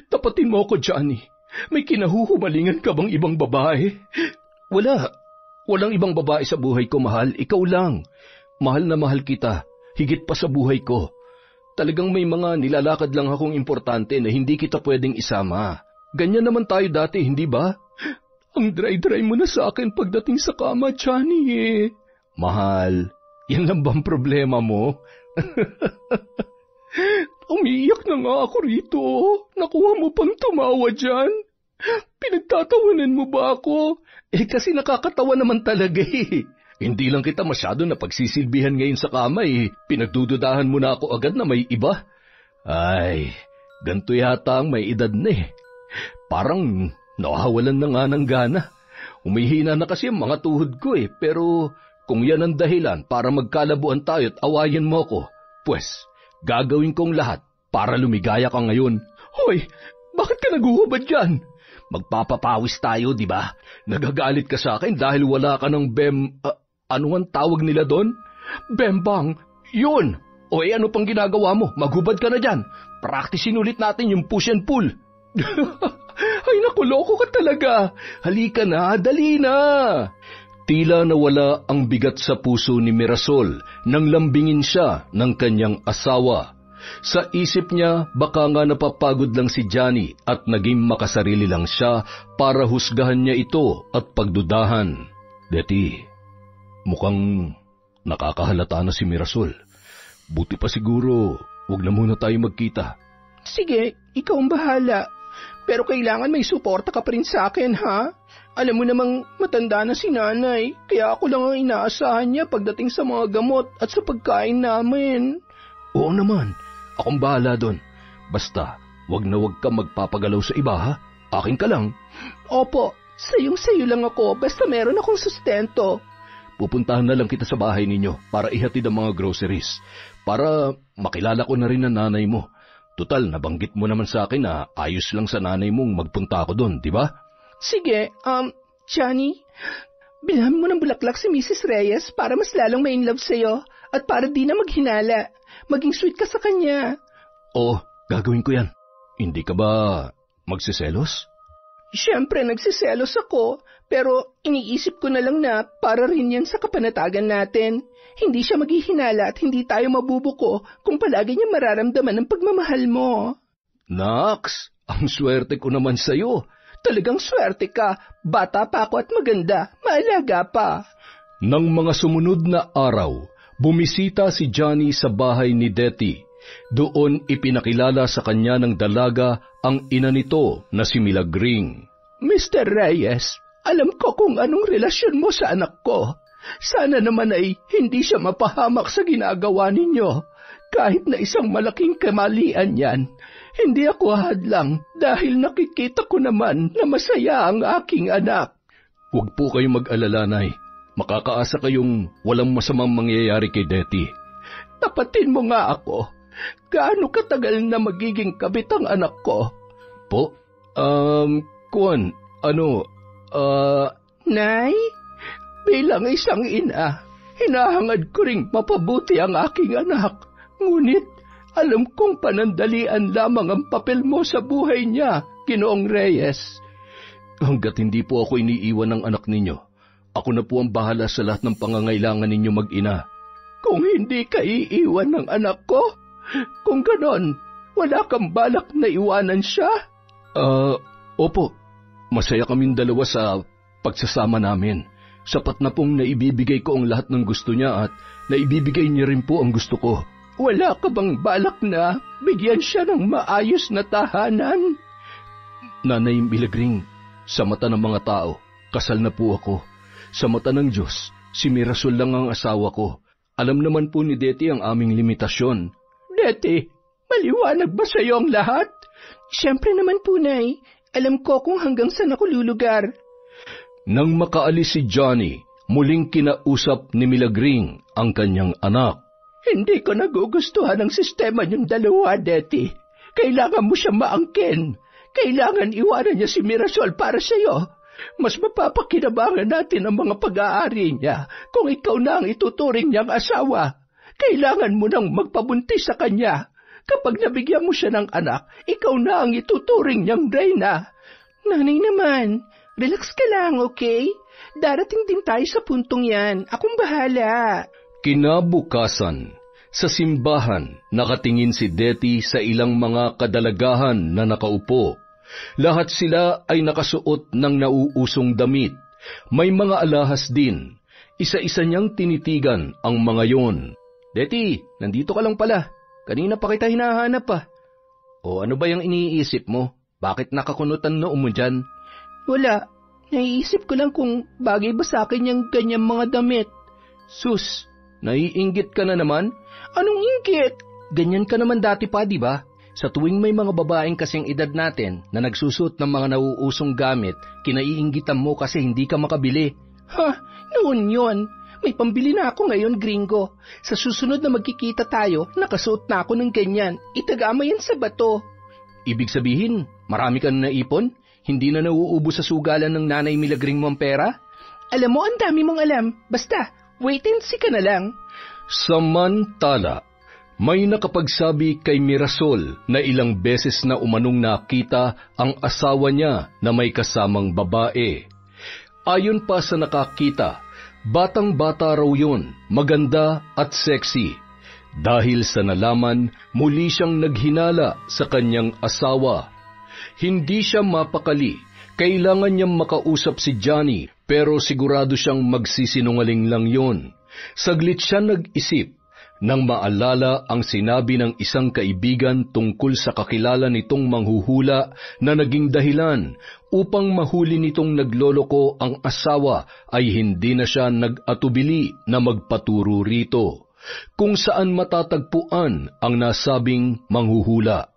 Tapatin mo ako, Johnny. May kinahuhumalingan ka bang ibang babae? Wala. Walang ibang babae sa buhay ko, mahal. Ikaw lang. Mahal na mahal kita. Higit pa sa buhay ko. Talagang may mga nilalakad lang akong importante na hindi kita pwedeng isama. Ganyan naman tayo dati, hindi ba? Ang dry-dry mo na sa akin pagdating sa kama, Johnny eh. Mahal, yan lang bang problema mo? Umiiyak na nga ako rito. Nakuha mo pang tumawa dyan. Pinagtatawanan mo ba ako? Kasi nakakatawa naman talaga eh. Hindi lang kita masyado na pagsisilbihan ngayon sa kama eh. Pinagdududahan mo na ako agad na may iba. Ay, ganito yata ang may edad na eh. Parang nawawalan na nga ng gana. Umihina na kasi ang mga tuhod ko eh. Pero kung yan ang dahilan para magkalabuan tayo at awayan mo ko, pues gagawin kong lahat para lumigaya ka ngayon. Hoy, bakit ka naguhubad dyan? Magpapapawis tayo, di ba? Nagagalit ka sa akin dahil wala ka ng ano ang tawag nila doon? Bembang. Yun! O ano pang ginagawa mo? Maghubad ka na dyan. Praktisin ulit natin yung push and pull. Ay naku, loko ka talaga. Halika na, dali na. Tila nawala ang bigat sa puso ni Mirasol nang lambingin siya ng kanyang asawa. Sa isip niya, baka nga napapagod lang si Johnny at naging makasarili lang siya para husgahan niya ito at pagdudahan. Deti, mukhang nakakahalata na si Mirasol. Buti pa siguro, wag na muna tayo magkita. Sige, ikaw ang bahala. Pero kailangan may suporta ka pa rin sa akin, ha? Alam mo namang matanda na si nanay, kaya ako lang ang inaasahan niya pagdating sa mga gamot at sa pagkain namin. Oo naman, akong bahala doon. Basta, wag na wag ka magpapagalaw sa iba, ha? Akin ka lang. Opo, sayong-sayo lang ako, basta meron akong sustento. Pupuntahan na lang kita sa bahay ninyo para ihatid ang mga groceries. Para makilala ko na rin ang nanay mo. Tutal, nabanggit mo naman sa akin na ayos lang sa nanay mong magpunta ako doon, di ba? Sige, Johnny, bilhan mo ng bulaklak si Mrs. Reyes para mas lalong ma-inlove sa'yo at para di na maghinala. Maging sweet ka sa kanya. Oo, gagawin ko yan. Hindi ka ba magsiselos? Siyempre nagsiselos ako, pero iniisip ko na lang na para rin yan sa kapanatagan natin. Hindi siya maghihinala at hindi tayo mabubuko kung palagi niya mararamdaman ang pagmamahal mo. Naks, ang swerte ko naman sa'yo. Talagang swerte ka. Bata pa ako at maganda. Maalaga pa. Nang mga sumunod na araw, bumisita si Johnny sa bahay ni Detty. Doon ipinakilala sa kanya ng dalaga ang ina nito na si Milagring. Mr. Reyes, alam ko kung anong relasyon mo sa anak ko. Sana naman ay hindi siya mapahamak sa ginagawa ninyo. Kahit na isang malaking kamalian yan, hindi ako hadlang dahil nakikita ko naman na masaya ang aking anak. Huwag po kayong mag-alala, Nay. Makakaasa kayong walang masamang mangyayari kay Detty. Tapatin mo nga ako. Gaano katagal na magiging kabit ang anak ko? Po? Nay, bilang isang ina, hinahangad ko ring mapabuti ang aking anak. Ngunit, alam kong panandalian lamang ang papel mo sa buhay niya, Ginoong Reyes. Hanggat hindi po ako iniiwan ng anak ninyo, ako na po ang bahala sa lahat ng pangangailangan ninyo mag-ina. Kung hindi ka iiwan ng anak ko, kung ganon, wala kang balak na iwanan siya? Opo. Masaya kaming dalawa sa pagsasama namin. Sapat na pong naibibigay ko ang lahat ng gusto niya at naibibigay niya rin po ang gusto ko. Wala ka bang balak na bigyan siya ng maayos na tahanan? Nanay Milagring, sa mata ng mga tao, kasal na po ako. Sa mata ng Diyos, si Mirasol lang ang asawa ko. Alam naman po ni Detty ang aming limitasyon. Detty, maliwanag ba sa iyo ang lahat? Siyempre naman po, Nay. Alam ko kung hanggang saan ako lulugar. Nang makaalis si Johnny, muling kinausap ni Milagring ang kanyang anak. Hindi ko nagugustuhan ang sistema niyong dalawa, Detty. Kailangan mo siya maangkin. Kailangan iwanan niya si Mirasol para sa iyo. Mas mapapakinabangan natin ang mga pag-aari niya kung ikaw na ang ituturing niyang asawa. Kailangan mo nang magpabuntis sa kanya. Kapag nabigyan mo siya ng anak, ikaw na ang ituturing niyang reyna. Nanay naman, relax ka lang, okay? Darating din tayo sa puntong yan. Akong bahala. Kinabukasan, sa simbahan, nakatingin si Detty sa ilang mga kadalagahan na nakaupo. Lahat sila ay nakasuot ng nauusong damit. May mga alahas din. Isa-isa niyang tinitigan ang mga yon. Detty, nandito ka lang pala. Kanina pa kita hinahanap pa. O ano ba yung iniisip mo? Bakit nakakunutan noo mo dyan? Wala. Naiisip ko lang kung bagay ba sa akin yung ganyang mga damit. Sus, naiinggit ka na naman? Anong inggit? Ganyan ka naman dati pa, di ba? Sa tuwing may mga babaeng kasing edad natin na nagsusot ng mga nauusong gamit, kinaiinggitan mo kasi hindi ka makabili. Ha? Noon yon. May pambili na ako ngayon, gringo. Sa susunod na magkikita tayo, nakasuot na ako ng ganyan. Itagama yan sa bato. Ibig sabihin, marami ka na naipon? Hindi na nauubos sa sugalan ng nanay Milagring mo ang pera? Alam mo, ang dami mong alam. Basta, wait and see ka na lang. Samantala, may nakapagsabi kay Mirasol na ilang beses na umanong nakita ang asawa niya na may kasamang babae. Ayon pa sa nakakita, batang-bata raw yun, maganda at sexy. Dahil sa nalaman, muli siyang naghinala sa kanyang asawa. Hindi siya mapakali, kailangan niyang makausap si Johnny, pero sigurado siyang magsisinungaling lang yun. Saglit siya nag-isip, nang maalala ang sinabi ng isang kaibigan tungkol sa kakilala nitong manghuhula na naging dahilan upang mahuli nitong nagloloko ang asawa ay hindi na siya nag-atubili na magpaturo rito, kung saan matatagpuan ang nasabing manghuhula.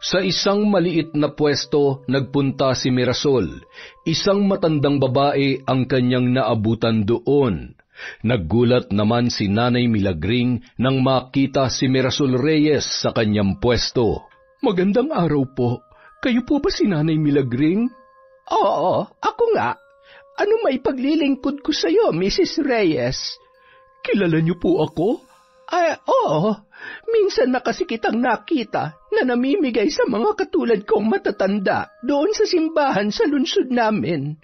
Sa isang maliit na pwesto nagpunta si Mirasol, isang matandang babae ang kanyang naabutan doon. Naggulat naman si Nanay Milagring nang makita si Mirasol Reyes sa kanyang pwesto. Magandang araw po. Kayo po ba si Nanay Milagring? Oo, ako nga. Ano may paglilingkod ko sa iyo, Mrs. Reyes? Kilala niyo po ako? Oo. Minsan na kasi kitang nakita na na namimigay sa mga katulad kong matatanda doon sa simbahan sa lungsod namin.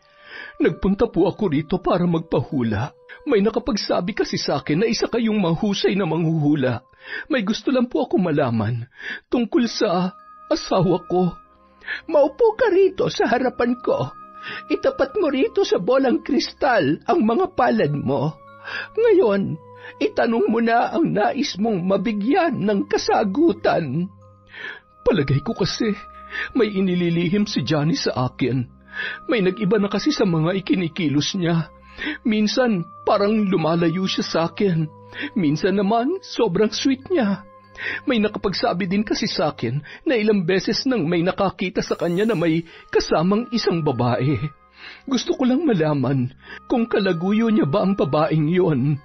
Nagpunta po ako rito para magpahula. May nakapagsabi kasi sa akin na isa kayong mahusay na manghuhula. May gusto lang po ako malaman tungkol sa asawa ko. Maupo ka rito sa harapan ko. Itapat mo rito sa bolang kristal ang mga palad mo. Ngayon, itanong mo na ang nais mong mabigyan ng kasagutan. Palagay ko kasi may inililihim si Johnny sa akin. May nag-iba na kasi sa mga ikinikilos niya. Minsan parang lumalayo siya sa akin. Minsan naman sobrang sweet niya. May nakapagsabi din kasi sa akin na ilang beses nang may nakakita sa kanya na may kasamang isang babae. Gusto ko lang malaman kung kalaguyo niya ba ang babaeng yon.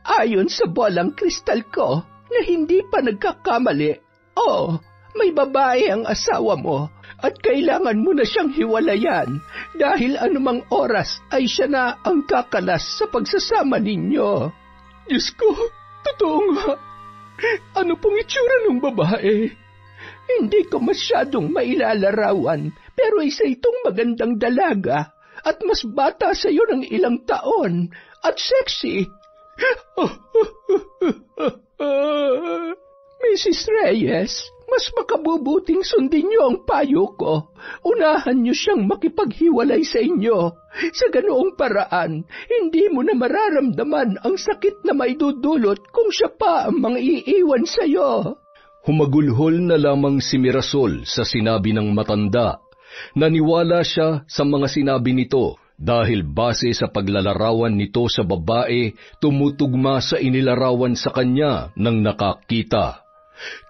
Ayon sa bolang kristal ko na hindi pa nagkakamali, may babae ang asawa mo at kailangan mo na siyang hiwalayan dahil anumang oras ay siya na ang kakalas sa pagsasama ninyo. Diyos ko, totoo nga. Ano pong itsura ng babae? Hindi ko masyadong mailalarawan pero isa itong magandang dalaga at mas bata sa iyo ng ilang taon at sexy. Mrs. Reyes, mas makabubuting sundin niyo ang payo ko. Unahan niyo siyang makipaghiwalay sa inyo. Sa ganoong paraan, hindi mo na mararamdaman ang sakit na maidudulot kung siya pa ang mang-iiwan sa iyo. Humagulhol na lamang si Mirasol sa sinabi ng matanda. Naniwala siya sa mga sinabi nito dahil base sa paglalarawan nito sa babae, tumutugma sa inilarawan sa kanya ng nakakita.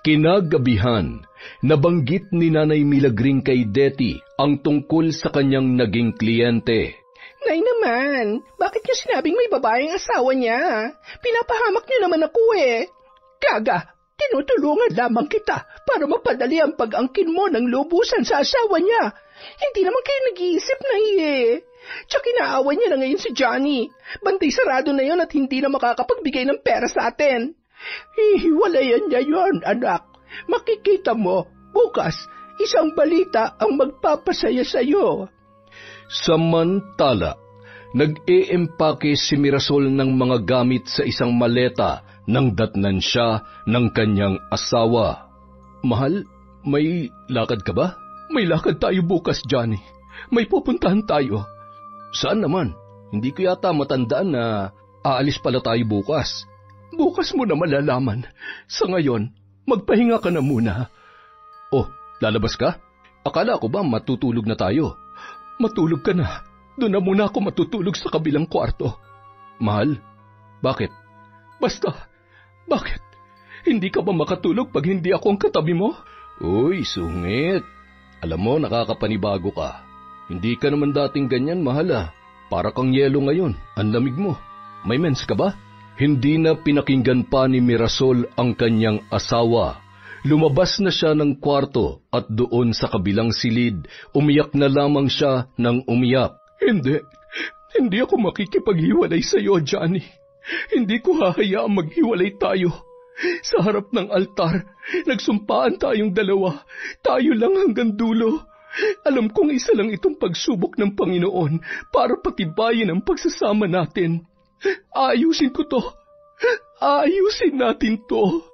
Kinagabihan, nabanggit ni Nanay Milagring kay Deti ang tungkol sa kanyang naging kliyente. Nay naman, bakit niyo sinabing may babaeng asawa niya? Pinapahamak niyo naman ako eh. Kaga, tinutulungan lamang kita para mapadali ang pag-angkin mo ng lubusan sa asawa niya. Hindi naman kayo nag-iisip na Tsaka inaawan niya na ngayon si Johnny. Bantay sarado na yon at hindi na makakapagbigay ng pera sa atin. Hihiwalayan niya yon, anak. Makikita mo, bukas, isang balita ang magpapasaya sa iyo. Samantala, nag-eempake si Mirasol ng mga gamit sa isang maleta nang datnan siya ng kanyang asawa. Mahal, may lakad ka ba? May lakad tayo bukas, Johnny. May pupuntahan tayo. Saan naman? Hindi ko yata matandaan na aalis pala tayo bukas. Bukas mo na malalaman. Sa ngayon, magpahinga ka na muna. Oh, lalabas ka? Akala ko ba matutulog na tayo? Matulog ka na. Doon na muna ako matutulog sa kabilang kwarto. Mahal, bakit? Basta, bakit? Hindi ka ba makatulog pag hindi ako ang katabi mo? Uy, sungit. Alam mo, nakakapanibago ka. Hindi ka naman dating ganyan, mahal. Para kang yelo ngayon. Ang lamig mo. May mens ka ba? Hindi na pinakinggan pa ni Mirasol ang kanyang asawa. Lumabas na siya ng kwarto at doon sa kabilang silid, umiyak na lamang siya ng umiyak. Hindi ako makikipaghiwalay sa iyo, Johnny. Hindi ko hahayaang maghiwalay tayo. Sa harap ng altar, nagsumpaan tayong dalawa. Tayo lang hanggang dulo. Alam kong isa lang itong pagsubok ng Panginoon para patibayin ang pagsasama natin. Ayusin ko to. Ayusin natin to.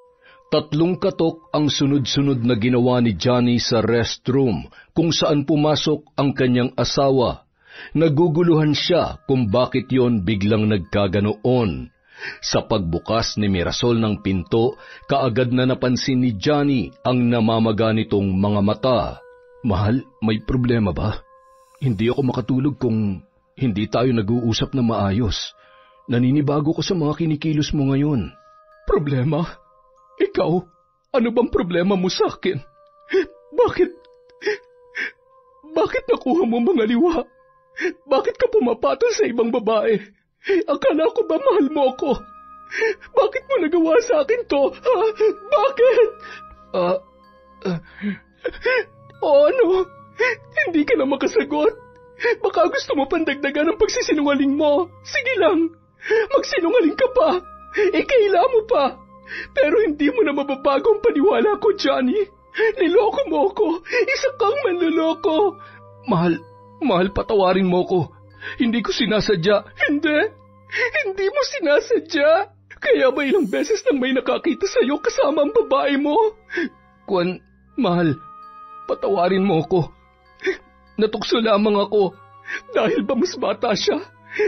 3 katok ang sunod-sunod na ginawa ni Johnny sa restroom kung saan pumasok ang kanyang asawa. Naguguluhan siya kung bakit yon biglang nagkaganoon. Sa pagbukas ni Mirasol ng pinto, kaagad na napansin ni Johnny ang namamaga nitong mga mata. Mahal, may problema ba? Hindi ako makatulog kung hindi tayo nag-uusap na maayos. Naninibago ko sa mga kinikilos mo ngayon. Problema? Ikaw? Ano bang problema mo sa akin? Bakit nakuha mo mga liwa? Bakit ka pumapatol sa ibang babae? Akala ko ba mahal mo ako? Bakit mo nagawa sa akin to? Ha? Bakit? Ano? Hindi ka na makasagot? Baka gusto mo pandagdagan ang pagsisinungaling mo. Sige lang, magsinungaling ka pa. Ikaila mo pa. Pero hindi mo na mababago ang paniwala ko, Johnny. Niloko mo ko! Isa kang manloloko! Mahal, patawarin mo ko. Hindi ko sinasadya. Hindi mo sinasadya! Kaya ba ilang beses nang may nakakita sa'yo kasama ang babae mo? Mahal, patawarin mo ko. Natukso lamang ako. Dahil ba mas bata siya?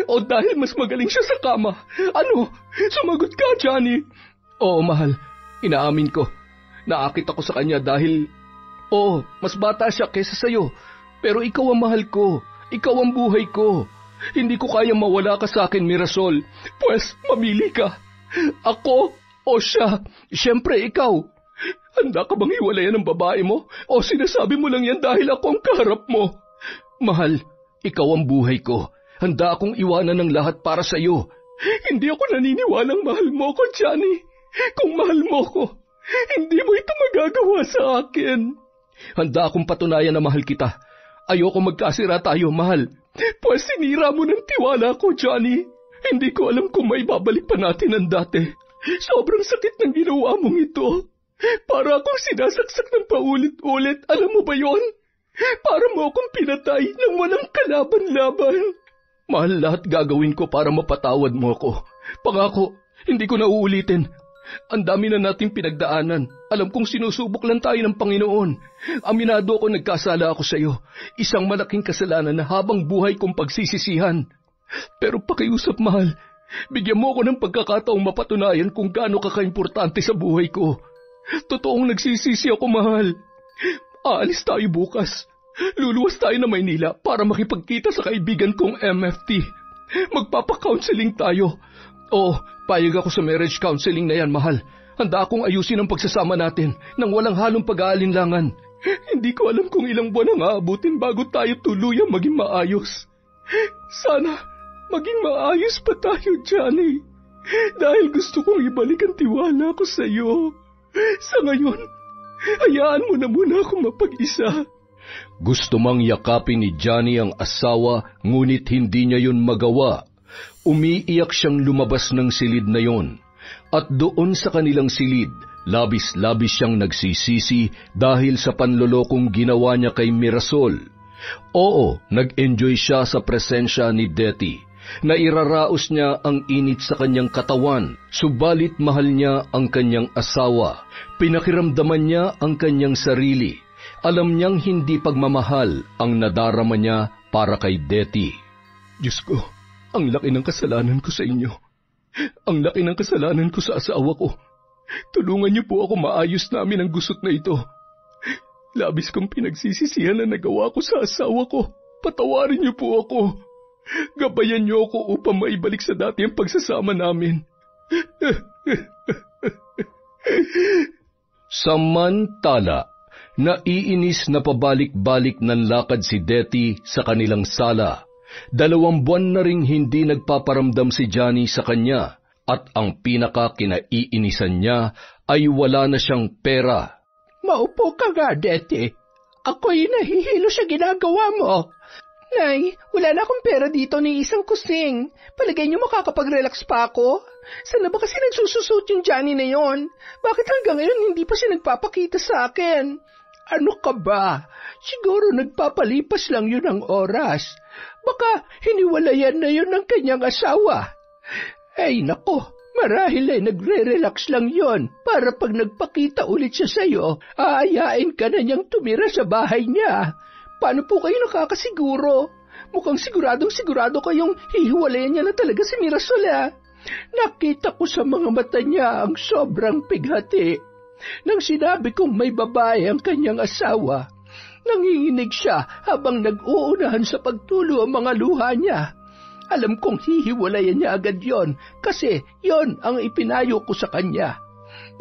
O dahil mas magaling siya sa kama? Ano? Sumagot ka, Johnny! Oo, mahal. Inaamin ko. Naakit ako sa kanya dahil... Oo, mas bata siya kesa sa'yo. Pero ikaw ang mahal ko. Ikaw ang buhay ko. Hindi ko kayang mawala ka sa akin, Mirasol. Pues, mamili ka. Ako o siya? Siyempre, ikaw. Handa ka bang hiwalayan ng babae mo? O sinasabi mo lang yan dahil ako ang kaharap mo? Mahal, ikaw ang buhay ko. Handa akong iwanan ng lahat para sa iyo. Hindi ako naniniwalang mahal mo ko, Johnny. Kung mahal mo ko, hindi mo ito magagawa sa akin. Handa akong patunayan na mahal kita. Ayoko magkasira tayo, mahal. Pues sinira mo ng tiwala ko, Johnny. Hindi ko alam kung may babalik pa natin ang dati. Sobrang sakit ng ginawa mong ito. Para akong sinasaksak ng paulit-ulit. Alam mo ba yon? Para mo akong pinatay nang walang kalaban-laban. Mahal, lahat gagawin ko para mapatawad mo ako. Pangako, hindi ko na uulitin. Ang dami na nating pinagdaanan. Alam kong sinusubok lang tayo ng Panginoon. Aminado ako nagkasala ako sa iyo. Isang malaking kasalanan na habang buhay kong pagsisisihan. Pero pakiusap, mahal. Bigyan mo ako ng pagkakataong mapatunayan kung gaano ka kaimportante sa buhay ko. Totoong nagsisisi ako, mahal. Aalis tayo bukas. Luluwas tayo na Maynila para makipagkita sa kaibigan kong MFT. Magpapa-counseling tayo. Oo, payag ako sa marriage counseling na yan, mahal. Handa akong ayusin ang pagsasama natin nang walang halong pag-aalinlangan. Hindi ko alam kung ilang buwan ang aabutin bago tayo tuluyang maging maayos. Sana maging maayos pa tayo, Johnny. Dahil gusto kong ibalik ang tiwala ko sa iyo. Sa ngayon, hayaan mo na muna akong mapag-isa. Gusto mang yakapin ni Johnny ang asawa, ngunit hindi niya yun magawa. Umiiyak siyang lumabas ng silid na yon. At doon sa kanilang silid, labis-labis siyang nagsisisi dahil sa panlolokong ginawa niya kay Mirasol. Oo, nag-enjoy siya sa presensya ni Detty. Nairaraos niya ang init sa kanyang katawan, subalit mahal niya ang kanyang asawa. Pinakiramdaman niya ang kanyang sarili. Alam niyang hindi pagmamahal ang nadarama niya para kay Detty. Diyos ko, ang laki ng kasalanan ko sa inyo. Ang laki ng kasalanan ko sa asawa ko. Tulungan niyo po ako maayos namin ang gusot na ito. Labis kong pinagsisisihan na nagawa ko sa asawa ko. Patawarin niyo po ako. Gabayan niyo ako upang maibalik sa dati ang pagsasama namin. Samantala, naiinis na pabalik-balik ng lakad si Detty sa kanilang sala. 2 buwan na ring hindi nagpaparamdam si Johnny sa kanya at ang pinaka-kinaiinisan niya ay wala na siyang pera. Maupo ka nga, Detty. Ako'y nahihilo sa ginagawa mo. Nay, wala na akong pera dito ni isang kusing. Palagay niyo makakapag-relax pa ako? Saan na ba kasi nagsususot yung Johnny na yon? Bakit hanggang ngayon hindi pa siya nagpapakita sa akin? Ano ka ba? Siguro nagpapalipas lang yun ang oras. Baka hiniwalayan na yun ng kanyang asawa. Ay nako, marahil ay nagre-relax lang yon para pag nagpakita ulit siya sa'yo, aayain ka na niyang tumira sa bahay niya. Paano po kayo nakakasiguro? Mukhang sigurado kayong hihiwalayan niya na talaga si Mirasol. Nakita ko sa mga mata niya ang sobrang pighati. Nang sinabi kong may babae ang kanyang asawa, nanginginig siya habang nag-uunahan sa pagtulo ang mga luha niya. Alam kong hihiwalayan niya agad yon kasi yon ang ipinayo ko sa kanya.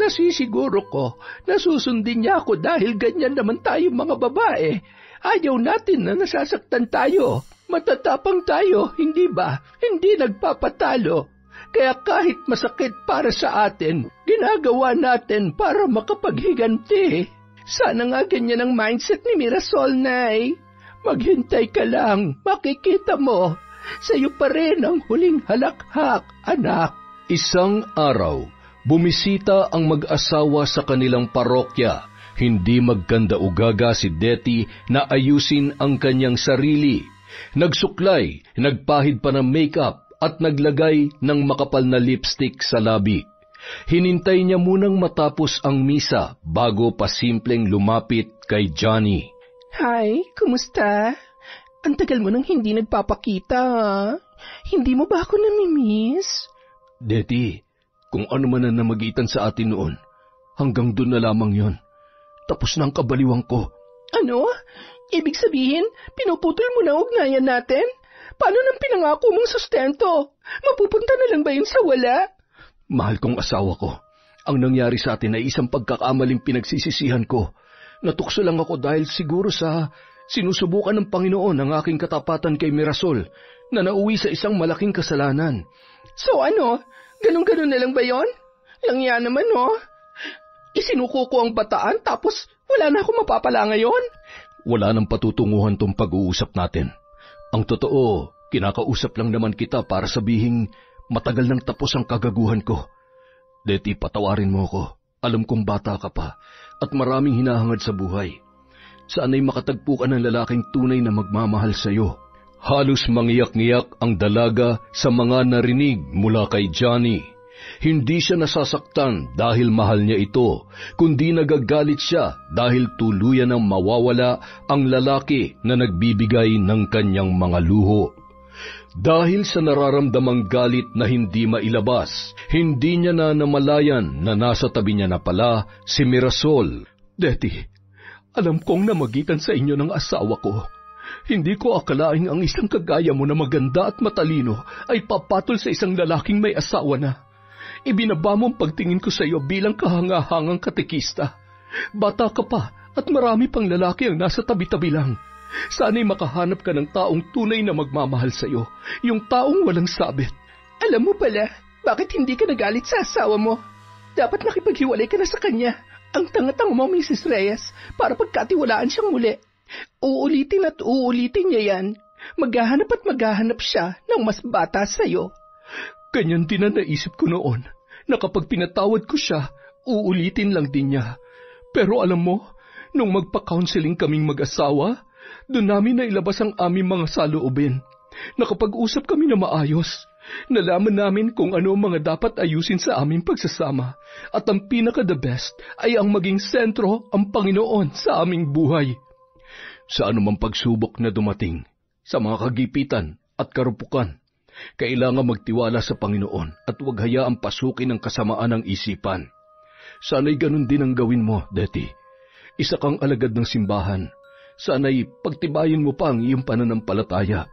Nasisiguro ko na susundin niya ako dahil ganyan naman tayo mga babae. Ayaw natin na nasasaktan tayo. Matatapang tayo, hindi ba? Hindi nagpapatalo. Kaya kahit masakit para sa atin, ginagawa natin para makapaghiganti. Sana nga ganyan ang mindset ni Mirasol, Nay. Maghintay ka lang, makikita mo. Sa'yo pa rin ang huling halakhak, anak. Isang araw, bumisita ang mag-asawa sa kanilang parokya. Hindi magkanda-ugaga si Detty na ayusin ang kanyang sarili. Nagsuklay, nagpahid pa ng makeup at naglagay ng makapal na lipstick sa labi. Hinintay niya munang matapos ang misa bago pasimpleng lumapit kay Johnny. Hi, kumusta? Ang tagal mo nang hindi nagpapakita. Hindi mo ba ako namimiss? Detty, kung ano man ang namagitan sa atin noon, hanggang doon na lamang yon. Tapos na ang kabaliwang ko. Ano? Ibig sabihin, pinuputol mo na ugnayan natin? Paano nang pinangako mong sustento? Mapupunta na lang ba yun sa wala? Mahal kong asawa ko, ang nangyari sa atin ay isang pagkakamaling pinagsisisihan ko. Natukso lang ako dahil siguro sa sinusubukan ng Panginoon ang aking katapatan kay Mirasol na nauwi sa isang malaking kasalanan. So ano? Ganun-ganun na lang ba yon? Langya naman, no? Isinuko ko ang bataan tapos wala na akong mapapala ngayon? Wala nang patutunguhan tong pag-uusap natin. Ang totoo, kinakausap lang naman kita para sabihing matagal nang tapos ang kagaguhan ko. Detty, patawarin mo ako. Alam kong bata ka pa at maraming hinahangad sa buhay. Sana'y makatagpo ka ng lalaking tunay na magmamahal sa iyo. Halos mangiyak-ngiyak ang dalaga sa mga narinig mula kay Johnny. Hindi siya nasasaktan dahil mahal niya ito, kundi nagagalit siya dahil tuluyan ng mawawala ang lalaki na nagbibigay ng kanyang mga luho. Dahil sa nararamdamang galit na hindi mailabas, hindi niya na namalayan na nasa tabi niya na pala si Mirasol. Detty, alam kong namagitan sa inyo ng asawa ko. Hindi ko akalaing ang isang kagaya mo na maganda at matalino ay papatol sa isang lalaking may asawa na. Ibinaba mo ang pagtingin ko sa iyo bilang kahangahangang katekista. Bata ka pa at marami pang lalaki ang nasa tabi-tabi lang. Sana'y makahanap ka ng taong tunay na magmamahal sa iyo, yung taong walang sabit. Alam mo pala, bakit hindi ka nagalit sa asawa mo? Dapat nakipaghiwalay ka na sa kanya. Ang tanga-tanga mo, Mrs. Reyes, para pagkatiwalaan siyang muli. Uulitin at uulitin niya yan. Maghahanap at maghahanap siya ng mas bata sa iyo. Ganyan din ang naisip ko noon, na kapag pinatawad ko siya, uulitin lang din niya. Pero alam mo, nung magpa-counseling kaming mag-asawa, doon namin nailabas ang aming mga saloobin. Nakapag-usap kami na maayos. Nalaman namin kung ano ang mga dapat ayusin sa aming pagsasama. At ang pinaka-the best ay ang maging sentro ang Panginoon sa aming buhay. Sa anumang pagsubok na dumating, sa mga kagipitan at karupukan, kailangan magtiwala sa Panginoon at huwag hayaang pasukin ang kasamaan ng isipan. Sana'y ganun din ang gawin mo, Detty. Isa kang alagad ng simbahan. Sana'y pagtibayin mo pa ang iyong pananampalataya.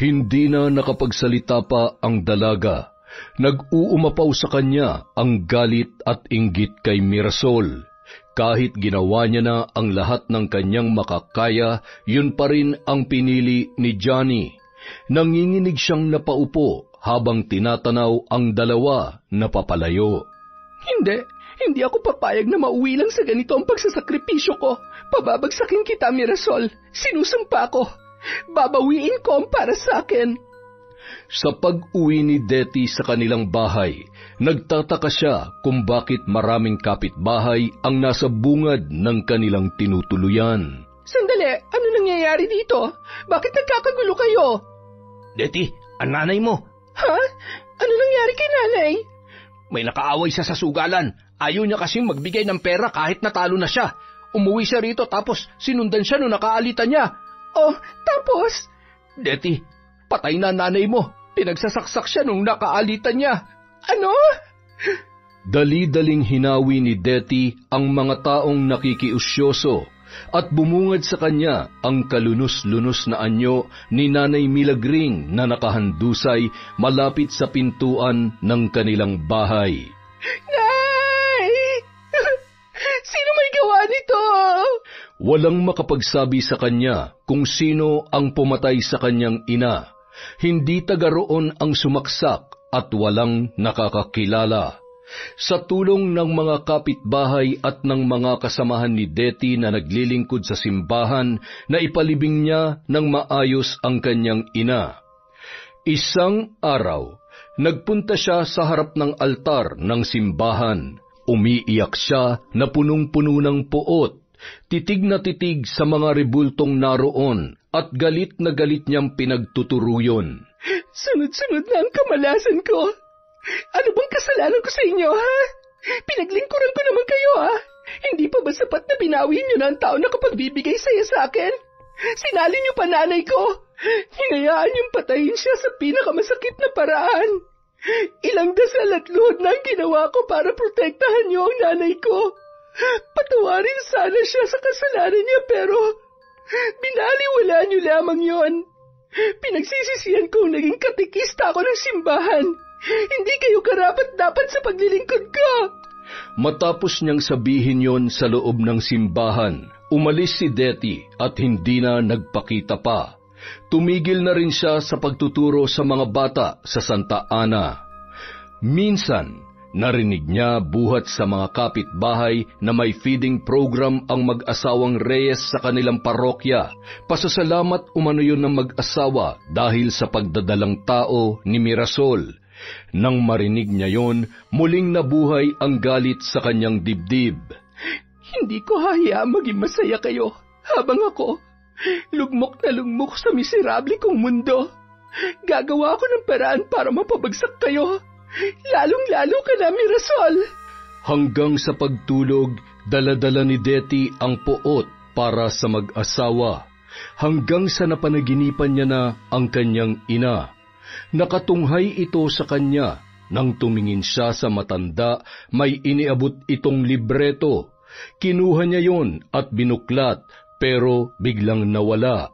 Hindi na nakapagsalita pa ang dalaga. Nag-uumapaw sa kanya ang galit at inggit kay Mirasol. Kahit ginawa niya na ang lahat ng kanyang makakaya, yun pa rin ang pinili ni Johnny. Nanginginig siyang napaupo habang tinatanaw ang dalawa na papalayo. Hindi ako papayag na mauwi lang sa ganito ang pagsasakripisyo ko. Pababagsakin kita, Mirasol. Sinusumpa ko. Babawiin ko ang para sa akin. Sa pag-uwi ni Detty sa kanilang bahay, nagtataka siya kung bakit maraming kapitbahay ang nasa bungad ng kanilang tinutuluyan. Sandali, ano nangyayari dito? Bakit nagkakagulo kayo? Detty, ang nanay mo. Ha? Ano nangyari kay nanay? May nakaaway siya sa sugalan. Ayaw niya kasing magbigay ng pera kahit natalo na siya. Umuwi siya rito tapos sinundan siya nung nakaalitan niya. Oh, tapos? Detty, patay na nanay mo. Pinagsasaksak siya nung nakaalitan niya. Ano? Dali-daling hinawi ni Detty ang mga taong nakikiusyoso at bumungad sa kanya ang kalunos-lunos na anyo ni Nanay Milagring na nakahandusay malapit sa pintuan ng kanilang bahay. Nay! Sino may gawa nito? Walang makapagsabi sa kanya kung sino ang pumatay sa kanyang ina. Hindi taga roon ang sumaksak at walang nakakakilala. Sa tulong ng mga kapitbahay at ng mga kasamahan ni Detty na naglilingkod sa simbahan, na ipalibing niya ng maayos ang kanyang ina. Isang araw, nagpunta siya sa harap ng altar ng simbahan. Umiiyak siya na punong-puno ng puot, titig na titig sa mga ribultong naroon, at galit na galit niyang pinagtuturuyon. Sunod-sunod na ang kamalasan ko. Ano bang kasalanan ko sa inyo, ha? Pinaglingkuran ko naman kayo, ha? Hindi pa ba sapat na binawi niyo na ang tao na kapagbibigay saya sa akin? Sinali niyo pa nanay ko. Hinayaan niyong patayin siya sa pinakamasakit na paraan. Ilang dasal at luhod na ang ginawa ko para protektahan niyo ang nanay ko. Patawarin sana siya sa kasalanan niya, pero binaliwala niyo lamang yon. Pinagsisisihan kong naging katikista ako ng simbahan. Hindi kayo karapat-dapat sa paglilingkod ko. Matapos niyang sabihin yon sa loob ng simbahan, umalis si Detty at hindi na nagpakita pa. Tumigil na rin siya sa pagtuturo sa mga bata sa Santa Ana. Minsan, narinig niya buhat sa mga kapitbahay na may feeding program ang mag-asawang Reyes sa kanilang parokya. Pasasalamat umano yun ng mag-asawa dahil sa pagdadalang tao ni Mirasol. Nang marinig niya yon, muling nabuhay ang galit sa kanyang dibdib. Hindi ko hayaang maging masaya kayo habang ako lugmok na lugmok sa miserable kong mundo. Gagawa ko ng paraan para mapabagsak kayo. Lalong-lalo ka na, Mirasol. Hanggang sa pagtulog, dala-dala ni Detty ang puot para sa mag-asawa. Hanggang sa napanaginipan niya na ang kanyang ina. Nakatunghay ito sa kanya. Nang tumingin siya sa matanda, may iniabot itong libreto. Kinuha niya yon at binuklat, pero biglang nawala.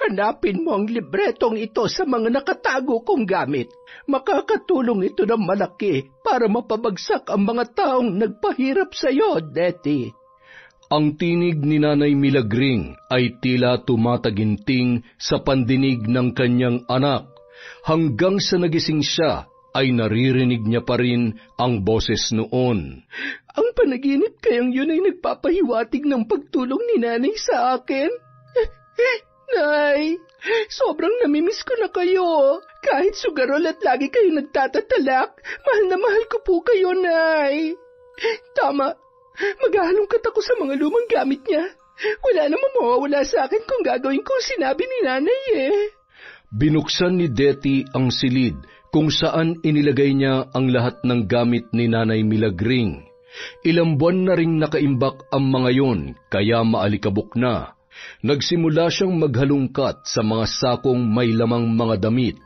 Hanapin mo ang libretong ito sa mga nakatago kong gamit. Makakatulong ito ng malaki para mapabagsak ang mga taong nagpahirap sa iyo, Detty. Ang tinig ni Nanay Milagring ay tila tumataginting sa pandinig ng kanyang anak. Hanggang sa nagising siya, ay naririnig niya pa rin ang boses noon. Ang panaginip kayang yun ay nagpapahiwatig ng pagtulong ni Nanay sa akin? Nay, sobrang namimiss ko na kayo. Kahit sugarol at lagi kayo nagtatatalak, mahal na mahal ko po kayo, Nay. Tama, maghahalongkat ako sa mga lumang gamit niya. Wala namang mawawala sa akin kung gagawin kong sinabi ni Nanay eh. Binuksan ni Detty ang silid kung saan inilagay niya ang lahat ng gamit ni Nanay Milagring. Ilang buwan na ring nakaimbak ang mga yon, kaya maalikabok na. Nagsimula siyang maghalungkat sa mga sakong may lamang mga damit,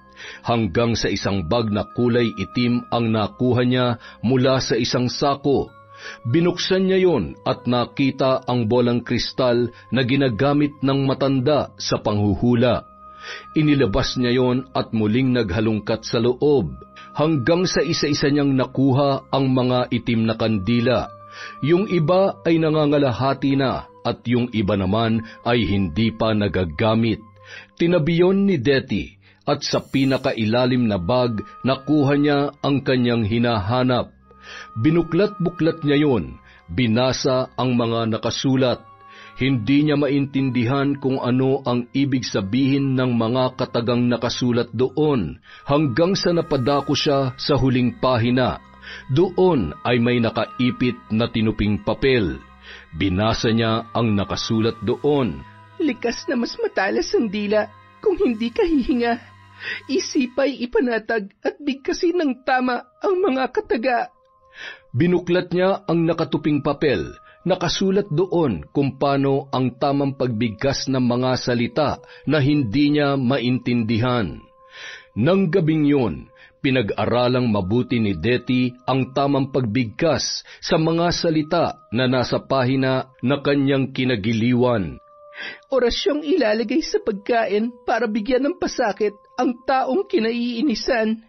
hanggang sa isang bag na kulay itim ang nakuha niya mula sa isang sako. Binuksan niya yon at nakita ang bolang kristal na ginagamit ng matanda sa panghuhula. Inilabas niya yon at muling naghalungkat sa loob, hanggang sa isa-isa niyang nakuha ang mga itim na kandila. Yung iba ay nangangalahati na at yung iba naman ay hindi pa nagagamit. Tinabiyon ni Detty at sa pinakailalim na bag nakuha niya ang kanyang hinahanap. Binuklat-buklat niya yon, binasa ang mga nakasulat. Hindi niya maintindihan kung ano ang ibig sabihin ng mga katagang nakasulat doon, hanggang sa napadako siya sa huling pahina. Doon ay may nakaipit na tinuping papel. Binasa niya ang nakasulat doon. Likas na mas matalas ang dila kung hindi ka hihinga. Isipay ipanatag at bigkasin ng tama ang mga kataga. Binuklat niya ang nakatuping papel. Nakasulat doon kung paano ang tamang pagbigkas ng mga salita na hindi niya maintindihan. Nang gabing yun, pinag-aralang mabuti ni Detty ang tamang pagbigkas sa mga salita na nasa pahina na kanyang kinagiliwan. Orasyong ilalagay sa pagkain para bigyan ng pasakit ang taong kinaiinisan.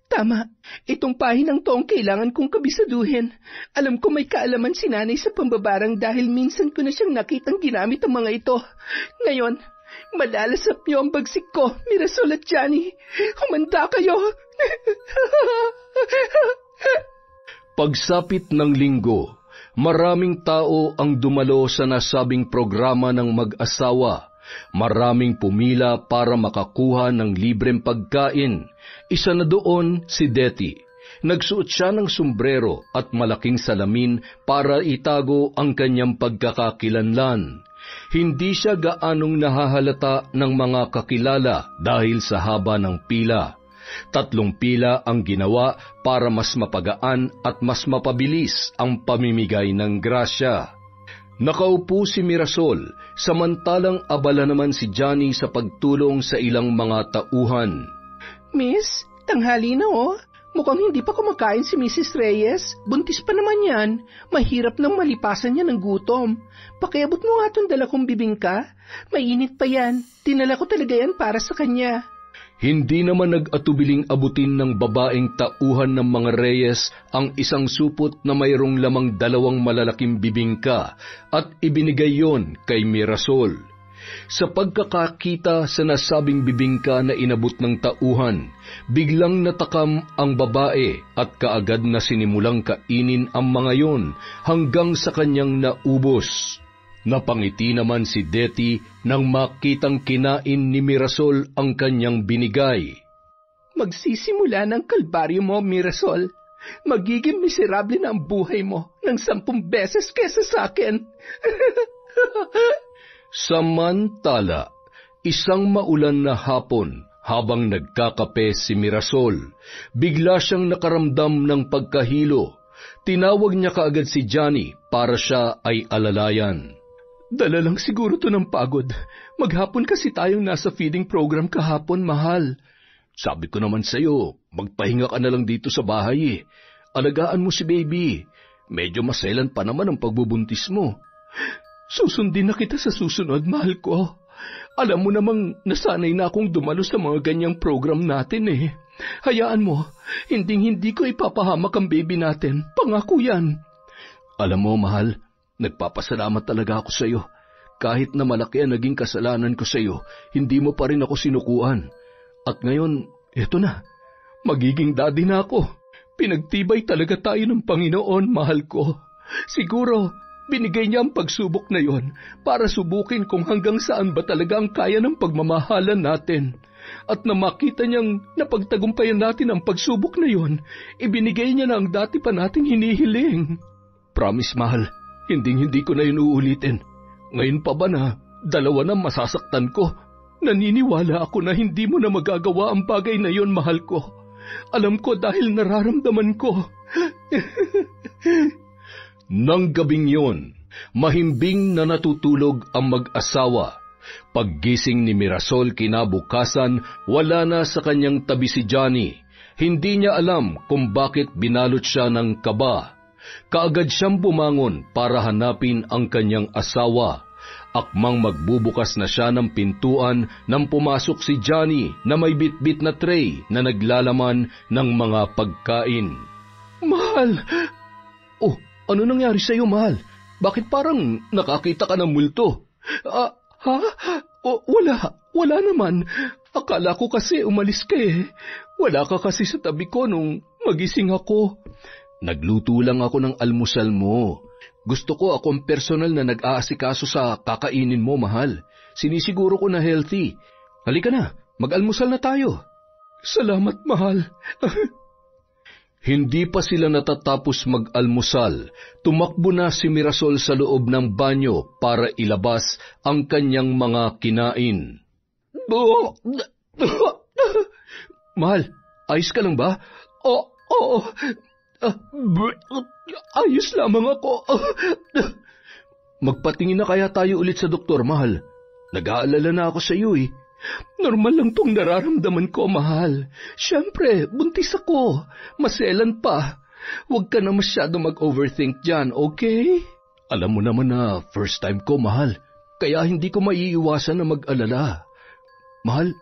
Tama, itong pahinang to ang kailangan kong kabisaduhin. Alam ko may kaalaman si Nanay sa pambabarang dahil minsan ko na siyang nakitang ginamit ang mga ito. Ngayon, malalasap niyo ang bagsik ko, Mirasol at Johnny. Humanda kayo. Pagsapit ng linggo, maraming tao ang dumalo sa nasabing programa ng mag-asawa. Maraming pumila para makakuha ng libreng pagkain. Isa na doon si Detty. Nagsuot siya ng sombrero at malaking salamin para itago ang kanyang pagkakakilanlan. Hindi siya gaanong nahahalata ng mga kakilala dahil sa haba ng pila. 3 pila ang ginawa para mas mapagaan at mas mapabilis ang pamimigay ng grasya. Nakaupo si Mirasol, samantalang abala naman si Johnny sa pagtulong sa ilang mga tauhan. Miss, tanghali na oh. Mukhang hindi pa kumakain si Mrs. Reyes. Buntis pa naman yan. Mahirap nang malipasan niya ng gutom. Pakiabot mo nga itong dala kong bibingka. Mainit pa yan. Dinala ko talaga yan para sa kanya. Hindi naman nag-atubiling abutin ng babaeng tauhan ng mga Reyes ang isang supot na mayroong lamang 2 malalaking bibingka at ibinigay yon kay Mirasol. Sa pagkakakita sa nasabing bibingka na inabot ng tauhan, biglang natakam ang babae at kaagad na sinimulang kainin ang mga yon hanggang sa kanyang naubos. Napangiti naman si Deti nang makitang kinain ni Mirasol ang kanyang binigay. Magsisimula ng kalbaryo mo, Mirasol. Magiging miserable na ang buhay mo ng 10 beses kesa sa akin. Samantala, isang maulan na hapon habang nagkakape si Mirasol, bigla siyang nakaramdam ng pagkahilo. Tinawag niya kaagad si Johnny para siya ay alalayan. Dala lang siguro to ng pagod. Maghapon kasi tayong nasa feeding program kahapon, mahal. Sabi ko naman sa'yo, magpahinga ka na lang dito sa bahay eh. Alagaan mo si baby. Medyo maselan pa naman ang pagbubuntis mo. Susundin na kita sa susunod, mahal ko. Alam mo namang nasanay na akong dumalo sa mga ganyang program natin eh. Hayaan mo, hindi ko ipapahamak ang baby natin. Pangako yan. Alam mo, mahal, nagpapasalamat talaga ako sa iyo. Kahit na malaki ang naging kasalanan ko sa iyo, hindi mo pa rin ako sinukuan. At ngayon, eto na, magiging daddy na ako. Pinagtibay talaga tayo ng Panginoon, mahal ko. Siguro, binigay niya ang pagsubok na yon para subukin kung hanggang saan ba talaga ang kaya ng pagmamahalan natin. At na makita niyang napagtagumpayan natin ang pagsubok na yon, ibinigay niya na ang dati pa nating hinihiling. Promise, mahal. Hindi ko na yun uulitin. Ngayon pa ba na 2 na masasaktan ko? Naniniwala ako na hindi mo na magagawa ang bagay na yon, mahal ko. Alam ko dahil nararamdaman ko. Nang gabing yon, mahimbing na natutulog ang mag-asawa. Paggising ni Mirasol kinabukasan, wala na sa kanyang tabi si Johnny. Hindi niya alam kung bakit binalot siya ng kaba. Kaagad siyang bumangon para hanapin ang kanyang asawa. Akmang magbubukas na siya ng pintuan nang pumasok si Johnny na may bitbit na tray na naglalaman ng mga pagkain. Mahal! Oh, ano nangyari sa iyo, mahal? Bakit parang nakakita ka ng multo? Ha? Wala naman. Akala ko kasi umalis ka eh. Wala ka kasi sa tabi ko nung magising ako. Nagluto lang ako ng almusal mo. Gusto ko akong personal na nag-aasikaso sa kakainin mo, mahal. Sinisiguro ko na healthy. Halika na, mag-almusal na tayo. Salamat, mahal. Hindi pa sila natatapos mag-almusal, tumakbo na si Mirasol sa loob ng banyo para ilabas ang kanyang mga kinain. Mahal, ayos ka lang ba? Oo. Ayos lamang ako. Magpatingin na kaya tayo ulit sa doktor, mahal. Nag-aalala na ako sa iyo eh. Normal lang tong nararamdaman ko, mahal. Siyempre, buntis ako. Maselan pa. Huwag ka na masyado mag-overthink dyan, okay? Alam mo naman na first time ko, mahal. Kaya hindi ko maiiwasan na mag-alala. Mahal,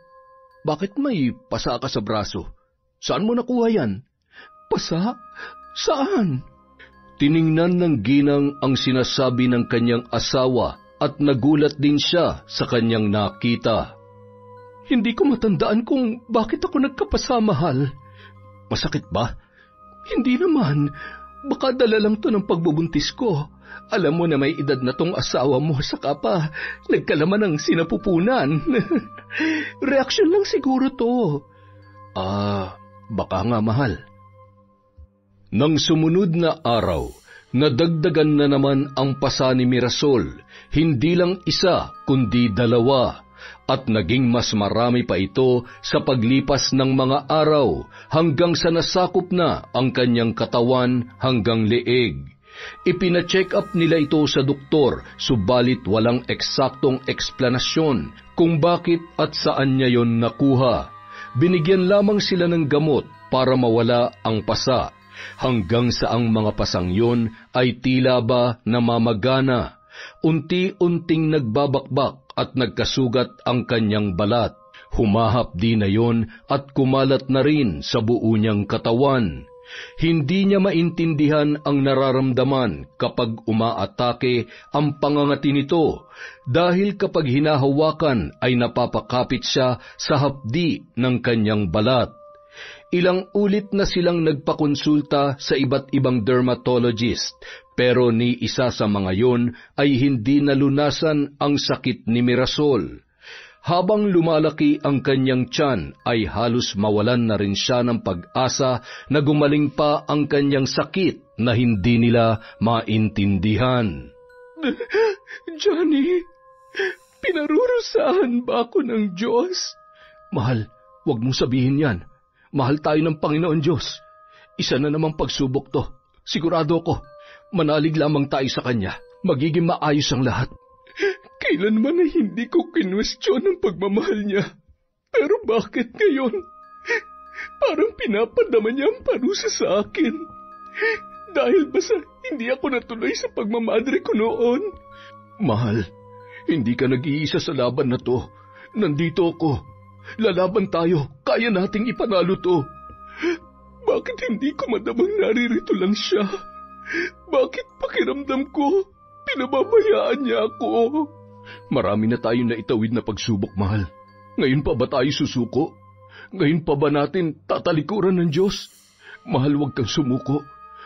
bakit may pasa ka sa braso? Saan mo nakuha yan? Pasa? Saan? Tiningnan ng ginang ang sinasabi ng kanyang asawa at nagulat din siya sa kanyang nakita. Hindi ko matandaan kung bakit ako nagkapasa, mahal. Masakit ba? Hindi naman. Baka dala lang to ng pagbubuntis ko. Alam mo na may edad na tong asawa mo, saka pa nagkalaman ng sinapupunan. Reaksyon lang siguro to. Baka nga, mahal. Nang sumunod na araw, nadagdagan na naman ang pasa ni Mirasol, hindi lang isa kundi dalawa, at naging mas marami pa ito sa paglipas ng mga araw hanggang sa nasakop na ang kanyang katawan hanggang leeg. Ipina-check up nila ito sa doktor, subalit walang eksaktong eksplanasyon kung bakit at saan niya yon nakuha. Binigyan lamang sila ng gamot para mawala ang pasa, hanggang sa ang mga pasang yon ay tila ba namamagana. Unti-unting nagbabakbak at nagkasugat ang kanyang balat. Humahapdi na yon at kumalat na rin sa buo niyang katawan. Hindi niya maintindihan ang nararamdaman kapag umaatake ang pangangati nito, dahil kapag hinahawakan ay napapakapit siya sa hapdi ng kanyang balat. Ilang ulit na silang nagpakonsulta sa iba't ibang dermatologist, pero ni isa sa mga yon ay hindi nalunasan ang sakit ni Mirasol. Habang lumalaki ang kanyang tiyan, ay halos mawalan na rin siya ng pag-asa na gumaling pa ang kanyang sakit na hindi nila maintindihan. Johnny, pinarurusahan ba ako ng Diyos? Mahal, huwag mong sabihin yan. Mahal tayo ng Panginoon Diyos. Isa na namang pagsubok to. Sigurado ko, manalig lamang tayo sa Kanya. Magiging maayos ang lahat. Kailanman ay hindi ko kinwestiyon ang pagmamahal niya. Pero bakit ngayon? Parang pinapadama niya ang parusa sa akin. Dahil ba sa hindi ako natuloy sa pagmamadre ko noon? Mahal, hindi ka nag-iisa sa laban na to. Nandito ako. Lalaban tayo. Kaya nating ipanalo to. Bakit hindi ko madamang naririto lang siya? Bakit pakiramdam ko pinababayaan niya ako? Marami na tayong naitawid na pagsubok, mahal. Ngayon pa ba tayo susuko? Ngayon pa ba natin tatalikuran ng Diyos? Mahal, huwag kang sumuko.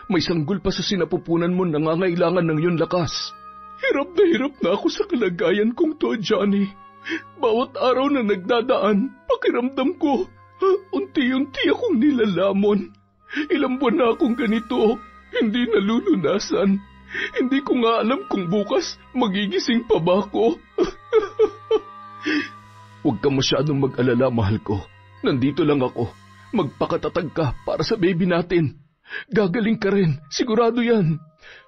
May sanggol pa sa sinapupunan mo, nangangailangan ng iyong lakas. Hirap na ako sa kalagayan kong to, Johnny. Bawat araw na nagdadaan, pakiramdam ko, unti-unti akong nilalamon. Ilang buwan na akong ganito, hindi nalulunasan. Hindi ko nga alam kung bukas magigising pa ba ako. Huwag kang masyadong mag-alala, mahal ko. Nandito lang ako. Magpakatatag ka para sa baby natin. Gagaling ka rin, sigurado yan.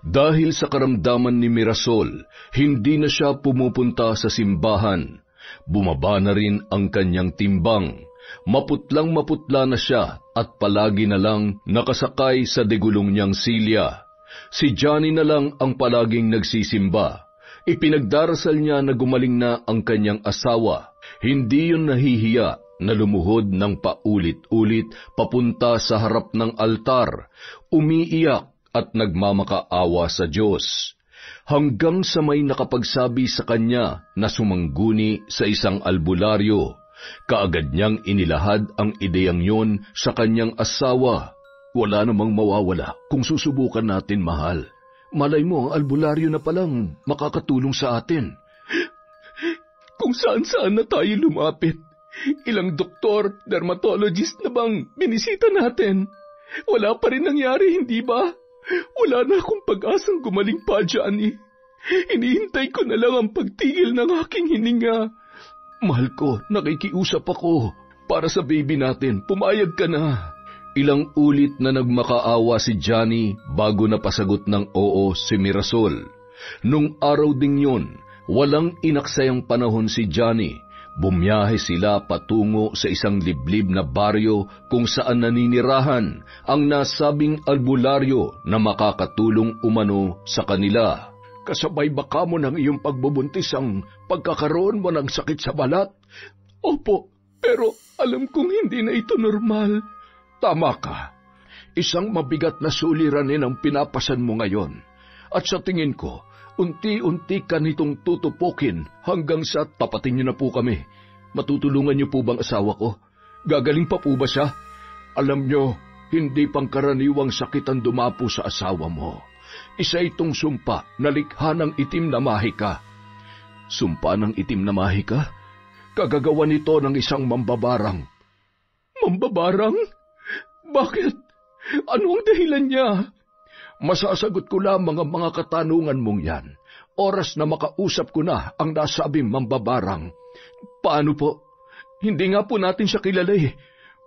Dahil sa karamdaman ni Mirasol, hindi na siya pumupunta sa simbahan. Bumaba na rin ang kanyang timbang. Maputlang maputla na siya at palagi na lang nakasakay sa degulong niyang silya. Si Johnny na lang ang palaging nagsisimba. Ipinagdarasal niya na gumaling na ang kanyang asawa. Hindi yun nahihiya na lumuhod ng paulit-ulit papunta sa harap ng altar, umiiyak at nagmamakaawa sa Diyos. Hanggang sa may nakapagsabi sa kanya na sumangguni sa isang albularyo, kaagad niyang inilahad ang ideyang yon sa kanyang asawa. Wala namang mawawala kung susubukan natin, mahal. Malay mo, ang albularyo na palang makakatulong sa atin. Kung saan-saan na tayo lumapit, ilang doktor, dermatologist na bang binisita natin? Wala pa rin nangyari, hindi ba? Wala na akong pag-asang gumaling pa, Johnny. Hinihintay ko na lang ang pagtigil ng aking hininga. Mahal ko, nakikiusap ako. Para sa baby natin, pumayag ka na. Ilang ulit na nagmakaawa si Johnny bago napasagot ng oo si Mirasol. Nung araw ding yun, walang inaksayang panahon si Johnny. Bumiyahe sila patungo sa isang liblib na baryo kung saan naninirahan ang nasabing albularyo na makakatulong umano sa kanila. Kasabay ba ka mo ng iyong pagbubuntis ang pagkakaroon mo ng sakit sa balat? Opo, pero alam kong hindi na ito normal. Tama ka. Isang mabigat na suliranin ang pinapasan mo ngayon. At sa tingin ko, unti-unti ka nitong tutupukin hanggang sa tapatin niyo na po kami. Matutulungan niyo po bang asawa ko? Gagaling pa po ba siya? Alam niyo, hindi pangkaraniwang sakit ang dumapo sa asawa mo. Isa itong sumpa na likha ng itim na mahika. Sumpa ng itim na mahika? Kagagawa nito ng isang mambabarang. Mambabarang? Bakit? Ano ang dahilan niya? Masasagot ko lamang ang mga katanungan mong yan. Oras na makausap ko na ang nasabing mambabarang. Paano po? Hindi nga po natin siya kilala eh.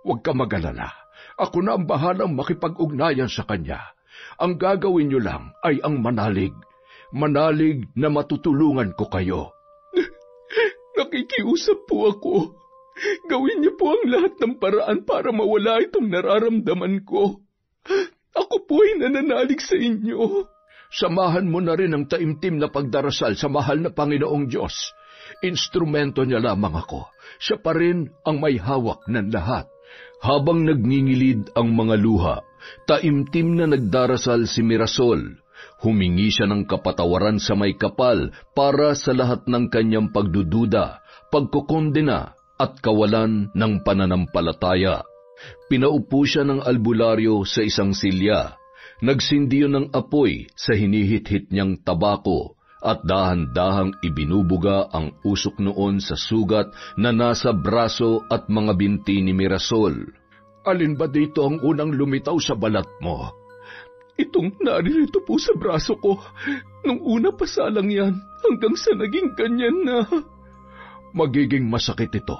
Huwag ka mag-alala. Ako na ang bahalang makipag-ugnayan sa kanya. Ang gagawin niyo lang ay ang manalig. Manalig na matutulungan ko kayo. Nakikiusap po ako. Gawin niyo po ang lahat ng paraan para mawala itong nararamdaman ko. Ako po ay nananalig sa inyo. Samahan mo na rin ang taimtim na pagdarasal sa mahal na Panginoong Diyos. Instrumento niya lamang ako. Siya pa rin ang may hawak ng lahat. Habang nagngingilid ang mga luha, taimtim na nagdarasal si Mirasol. Humingi siya ng kapatawaran sa may kapal para sa lahat ng kanyang pagdududa, pagkukondena at kawalan ng pananampalataya. Pinaupo siya ng albularyo sa isang silya. Nagsindiyo ng apoy sa hinihit-hit niyang tabako at dahan-dahang ibinubuga ang usok noon sa sugat na nasa braso at mga binti ni Mirasol. Alin ba dito ang unang lumitaw sa balat mo? Itong naririto po sa braso ko. Nung una pa salang yan, hanggang sa naging ganyan na. Magiging masakit ito.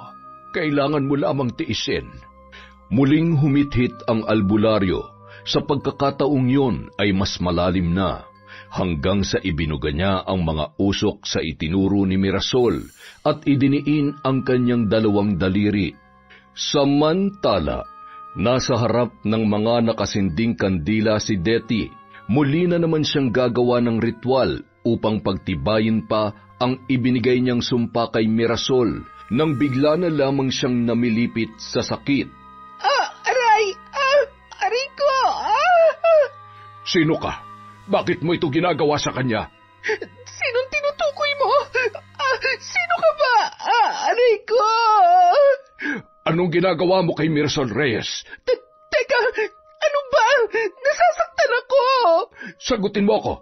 Kailangan mo lamang tiisin. Muling humithit ang albularyo. Sa pagkakataong yun ay mas malalim na, hanggang sa ibinuga niya ang mga usok sa itinuro ni Mirasol at idiniin ang kanyang dalawang daliri. Samantala, nasa harap ng mga nakasinding kandila si Deti. Muli na naman siyang gagawa ng ritual upang pagtibayin pa ang ibinigay niyang sumpa kay Mirasol nang bigla na lamang siyang namilipit sa sakit. Aray! Aray ko! Sino ka? Bakit mo ito ginagawa sa kanya? Sinong tinutukoy mo? Sino ka ba? Aray ko! Anong ginagawa mo kay Mirasol Reyes? Teka, ano ba? Nasasaktan ako! Sagutin mo ako.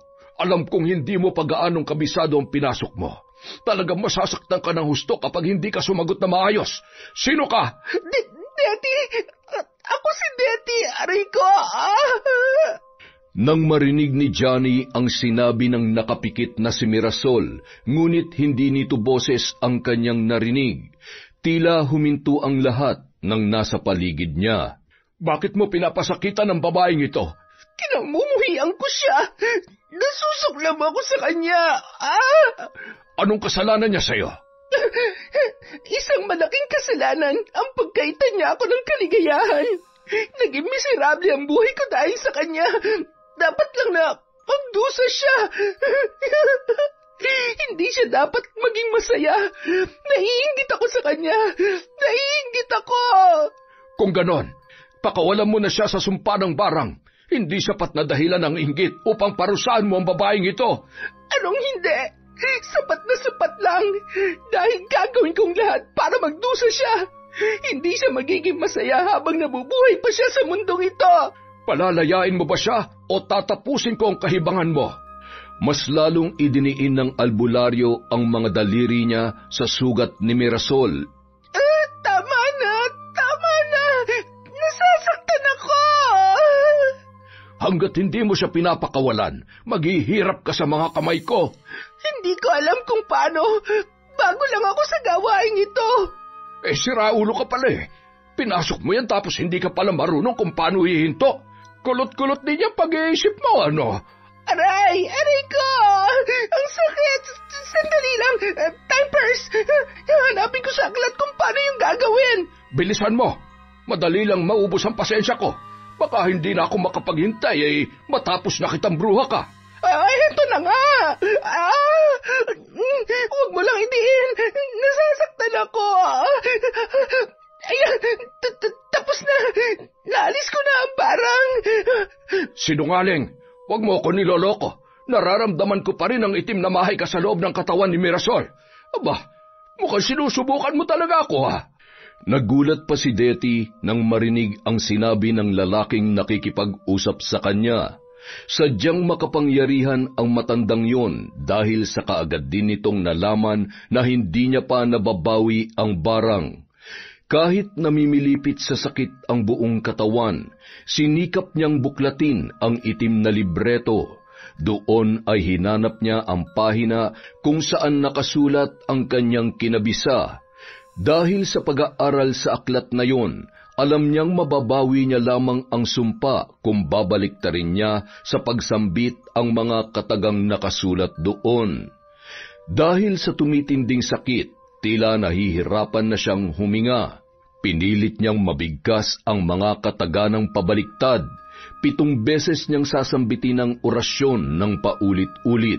Alam kong hindi mo pag-aanong kabisado ang pinasok mo. Talagang masasaktan ka ng husto kapag hindi ka sumagot na maayos. Sino ka? Deti! Ako si Deti! Aray ko! Nang marinig ni Johnny ang sinabi ng nakapikit na si Mirasol, ngunit hindi nito boses ang kanyang narinig, tila huminto ang lahat ng nasa paligid niya. Bakit mo pinapasakitan ng babaeng ito? Kinamumuhian ko siya. Nasusuklam ako sa kanya. Anong kasalanan niya sa'yo? Isang malaking kasalanan ang pagkaita niya ako ng kaligayahan. Naging miserable ang buhay ko dahil sa kanya. Dapat lang na pagdusa siya. Hindi siya dapat maging masaya. Naiinggit ako sa kanya. Naiinggit ako. Kung ganon, pakawalan mo na siya sa sumpa ng barang. Hindi sapat na dahilan ng inggit upang parusahan mo ang babaeng ito. Anong hindi? Sapat lang. Dahil gagawin kong lahat para magdusa siya. Hindi siya magiging masaya habang nabubuhay pa siya sa mundong ito. Palalayain mo ba siya o tatapusin ko ang kahibangan mo? Mas lalong idiniin ng albularyo ang mga daliri niya sa sugat ni Mirasol. Tama na! Nasasaktan ako! Hanggat hindi mo siya pinapakawalan, maghihirap ka sa mga kamay ko. Hindi ko alam kung paano. Bago lang ako sa gawain ito. Siraulo ka pala eh. Pinasok mo yan tapos hindi ka pala marunong kung paano hihinto. Kulot-kulot din yung pag-iisip mo, ano? Aray ko! Ang sakit! Sandali lang! Timpers! Hanapin ko sa aklat kung paano yung gagawin. Bilisan mo! Madali lang maubos ang pasensya ko. Baka hindi na ako makapaghintay matapos na kitang bruha ka. Ito na nga! Huwag mo lang idiin! Nasasaktan ako! Ayan! Tapos na! Naalis ko na ang barang! Sinungaling! Huwag mo ako niloloko. Nararamdaman ko pa rin ang itim na mahika sa loob ng katawan ni Mirasol. Aba, mukhang sinusubukan mo talaga ako, ha? Nagulat pa si Deti nang marinig ang sinabi ng lalaking nakikipag-usap sa kanya. Sadyang makapangyarihan ang matandang yon dahil sa kaagad din nitong nalaman na hindi niya pa nababawi ang barang. Kahit namimilipit sa sakit ang buong katawan, sinikap niyang buklatin ang itim na libreto. Doon ay hinanap niya ang pahina kung saan nakasulat ang kanyang kinabisa. Dahil sa pag-aaral sa aklat na yon, alam niyang mababawi niya lamang ang sumpa kung babaliktarin niya sa pagsambit ang mga katagang nakasulat doon. Dahil sa tumitinding sakit, tila nahihirapan na siyang huminga. Pinilit niyang mabigkas ang mga kataganang pabaliktad. 7 beses niyang sasambitin ang orasyon ng paulit-ulit.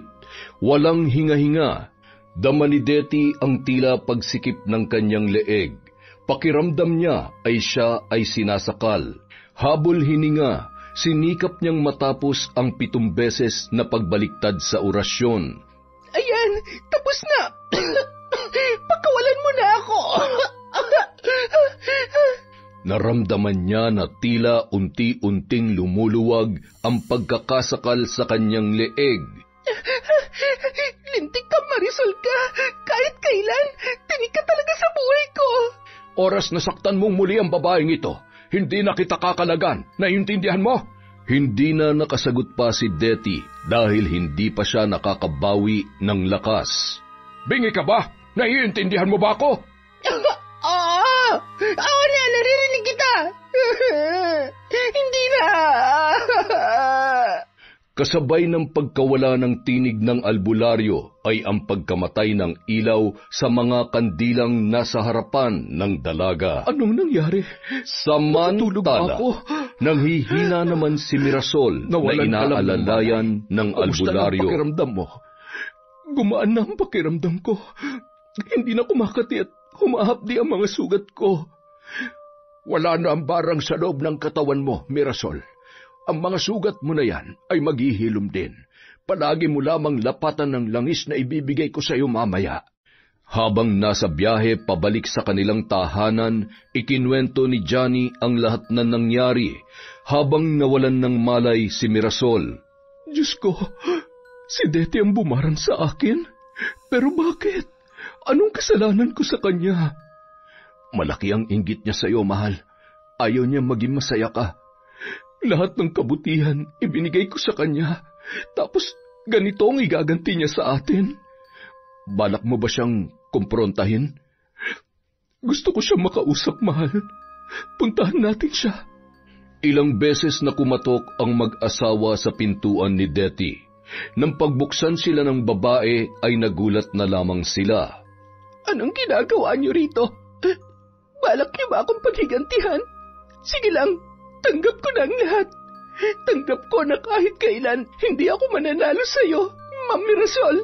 Walang hinga-hinga. Dama ni Deti ang tila pagsikip ng kanyang leeg. Pakiramdam niya ay siya ay sinasakal. Habol hininga, sinikap niyang matapos ang 7 beses na pagbaliktad sa orasyon. Ayan, tapos na. Pagkawalan mo na ako. Naramdaman niya na tila unti-unting lumuluwag ang pagkakasakal sa kanyang leeg. Lintik ka, Marisol ka. Kahit kailan, tinig ka talaga sa buhay ko. Oras na saktan mong muli ang babaeng ito, hindi na kita kakalagan. Naiintindihan mo? Hindi na nakasagot pa si Deti dahil hindi pa siya nakakabawi ng lakas. Bingi ka ba? Naiintindihan mo ba ako? Oo na, naririnig kita. Hindi na. Kasabay ng pagkawala ng tinig ng albularyo ay ang pagkamatay ng ilaw sa mga kandilang nasa harapan ng dalaga. Anong nangyari? Samantala, nanghihina naman si Mirasol na inaalalayan ng albularyo. Kumusta na ang pakiramdam mo? Gumaan na ang pakiramdam ko. Hindi na kumakati at humahapdi ang mga sugat ko. Wala na ang barang sa loob ng katawan mo, Mirasol. Ang mga sugat mo na yan ay maghihilom din. Palagi mo lamang lapatan ng langis na ibibigay ko sa iyo mamaya. Habang nasa biyahe pabalik sa kanilang tahanan, ikinwento ni Johnny ang lahat na nangyari habang nawalan ng malay si Mirasol. Diyos ko, si Deti ang bumarang sa akin? Pero bakit? Anong kasalanan ko sa kanya? Malaki ang inggit niya sa iyo, mahal. Ayaw niya maging masaya ka. Lahat ng kabutihan ibinigay ko sa kanya. Tapos ganito ang igaganti niya sa atin. Balak mo ba siyang kumprontahin? Gusto ko siyang makausap, mahal. Puntahan natin siya. Ilang beses na kumatok ang mag-asawa sa pintuan ni Deti. Nang pagbuksan sila ng babae ay nagulat na lamang sila. Anong ginagawa niyo rito? Balak niyo ba akong paghigantihan? Sige lang, tanggap ko na ang lahat. Tanggap ko na kahit kailan hindi ako mananalo sa iyo, Ma'am Mirasol.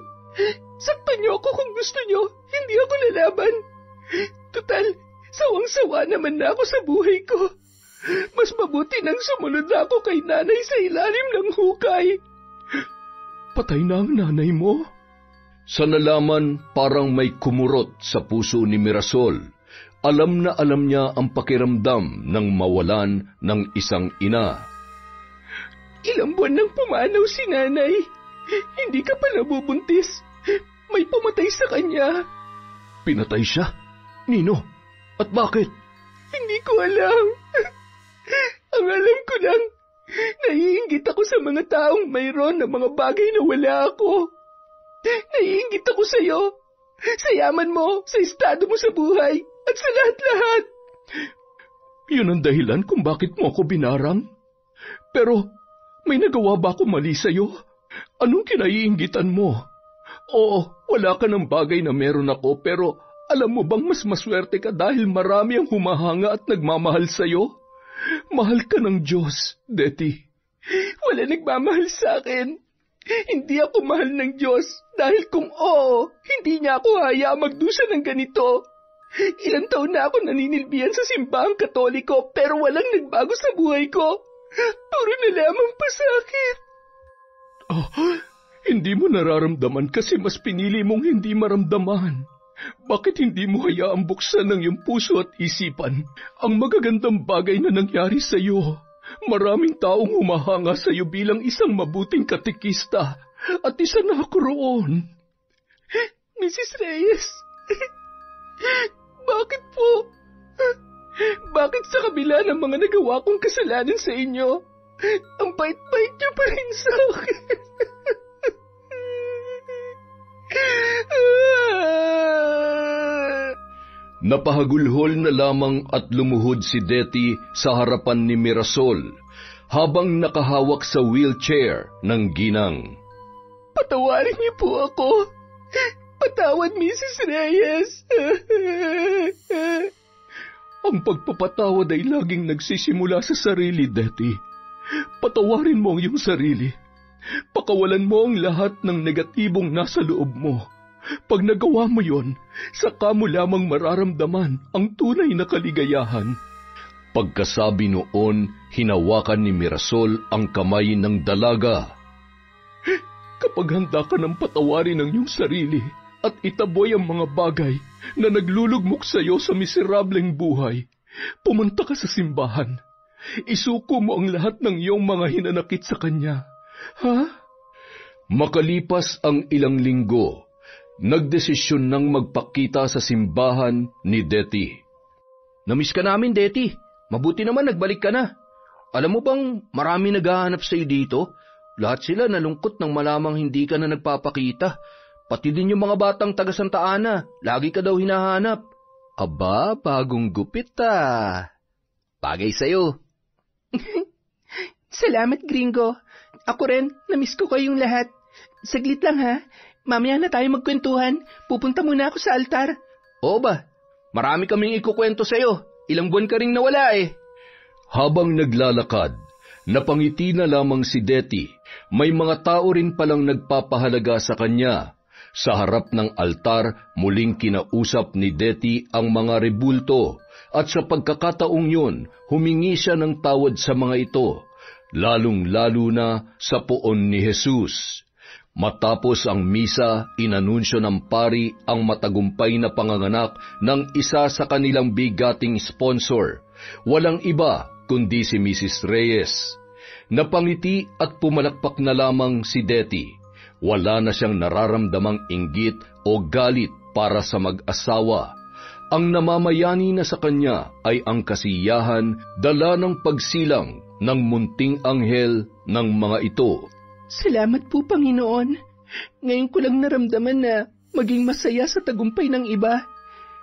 Saktan niyo ako kung gusto niyo, hindi ako lalaban. Total, sawang-sawa naman na ako sa buhay ko. Mas mabuti nang sumunod na ako kay nanay sa ilalim ng hukay. Patay na ang nanay mo? Sa nalaman, parang may kumurot sa puso ni Mirasol. Alam na alam niya ang pakiramdam ng mawalan ng isang ina. Ilang buwan nang pumanaw si nanay. Hindi ka pa nabubuntis. May pumatay sa kanya. Pinatay siya? Nino? At bakit? Hindi ko alam. Ang alam ko lang, naiinggit ako sa mga taong mayroon ng mga bagay na wala ako. Naiinggit ako sa iyo, sa yaman mo, sa estado mo sa buhay, at sa lahat-lahat. Yun ang dahilan kung bakit mo ako binarang. Pero, may nagawa ba ako mali sa iyo? Anong kinaiinggitan mo? Oo, wala ka ng bagay na meron ako, pero alam mo bang mas maswerte ka dahil marami ang humahanga at nagmamahal sa iyo? Mahal ka ng Diyos, Deti. Wala nagmamahal sa akin. Hindi ako mahal ng Diyos dahil kung oo, hindi niya ako hayaang magdusa ng ganito. Ilang taon na ako naninilbihan sa simbahang Katoliko pero walang nagbago sa buhay ko. Puro na lamang pasakit. Oh, hindi mo nararamdaman kasi mas pinili mong hindi maramdaman. Bakit hindi mo hayaang buksan ng iyong puso at isipan ang magagandang bagay na nangyari sa iyo? Maraming taong humahanga sa iyo bilang isang mabuting katekista at isa na ako roon. Mrs. Reyes, bakit po? Bakit sa kabila ng mga nagawa kong kasalanan sa inyo, ang bait-bait niyo pa rin sa akin? Napahagulhol na lamang at lumuhod si Deti sa harapan ni Mirasol habang nakahawak sa wheelchair ng ginang. Patawarin niyo po ako. Patawad, Mrs. Reyes. Ang pagpapatawad ay laging nagsisimula sa sarili, Deti. Patawarin mo ang iyong sarili. Pakawalan mo ang lahat ng negatibong nasa loob mo. Pag nagawa mo yon, saka mo lamang mararamdaman ang tunay na kaligayahan. Pagkasabi noon, hinawakan ni Mirasol ang kamay ng dalaga. Kapag handa ka ng patawarin ang iyong sarili at itaboy ang mga bagay na naglulugmok sa iyo sa miserableng buhay, pumunta ka sa simbahan. Isuko mo ang lahat ng iyong mga hinanakit sa Kanya. Ha? Makalipas ang ilang linggo, nagdesisyon nang magpakita sa simbahan ni Deti. Namiss ka namin, Deti. Mabuti naman nagbalik ka na. Alam mo bang marami naghahanap sa iyo dito? Lahat sila nalungkot nang malamang hindi ka na nagpapakita. Pati din yung mga batang taga Santa Ana. Lagi ka daw hinahanap. Aba, bagong gupit Bagay sa'yo. Salamat, gringo. Ako rin, namiss ko kayong lahat. Saglit lang ha. Mamaya na tayo magkwentuhan. Pupunta muna ako sa altar. Oo ba? Marami kaming ikukwento sa'yo. Ilang buwan ka ring nawala eh. Habang naglalakad, napangiti na lamang si Deti. May mga tao rin palang nagpapahalaga sa kanya. Sa harap ng altar, muling kinausap ni Deti ang mga rebulto, at sa pagkakataong yun, humingi siya ng tawad sa mga ito, lalong-lalo na sa poon ni Jesus. Matapos ang misa, inanunsyo ng pari ang matagumpay na panganganak ng isa sa kanilang bigating sponsor. Walang iba kundi si Mrs. Reyes. Napangiti at pumalakpak na lamang si Deti. Wala na siyang nararamdamang inggit o galit para sa mag-asawa. Ang namamayani na sa kanya ay ang kasiyahan, dala ng pagsilang ng munting anghel ng mga ito. Salamat po, Panginoon. Ngayon ko lang naramdaman na maging masaya sa tagumpay ng iba.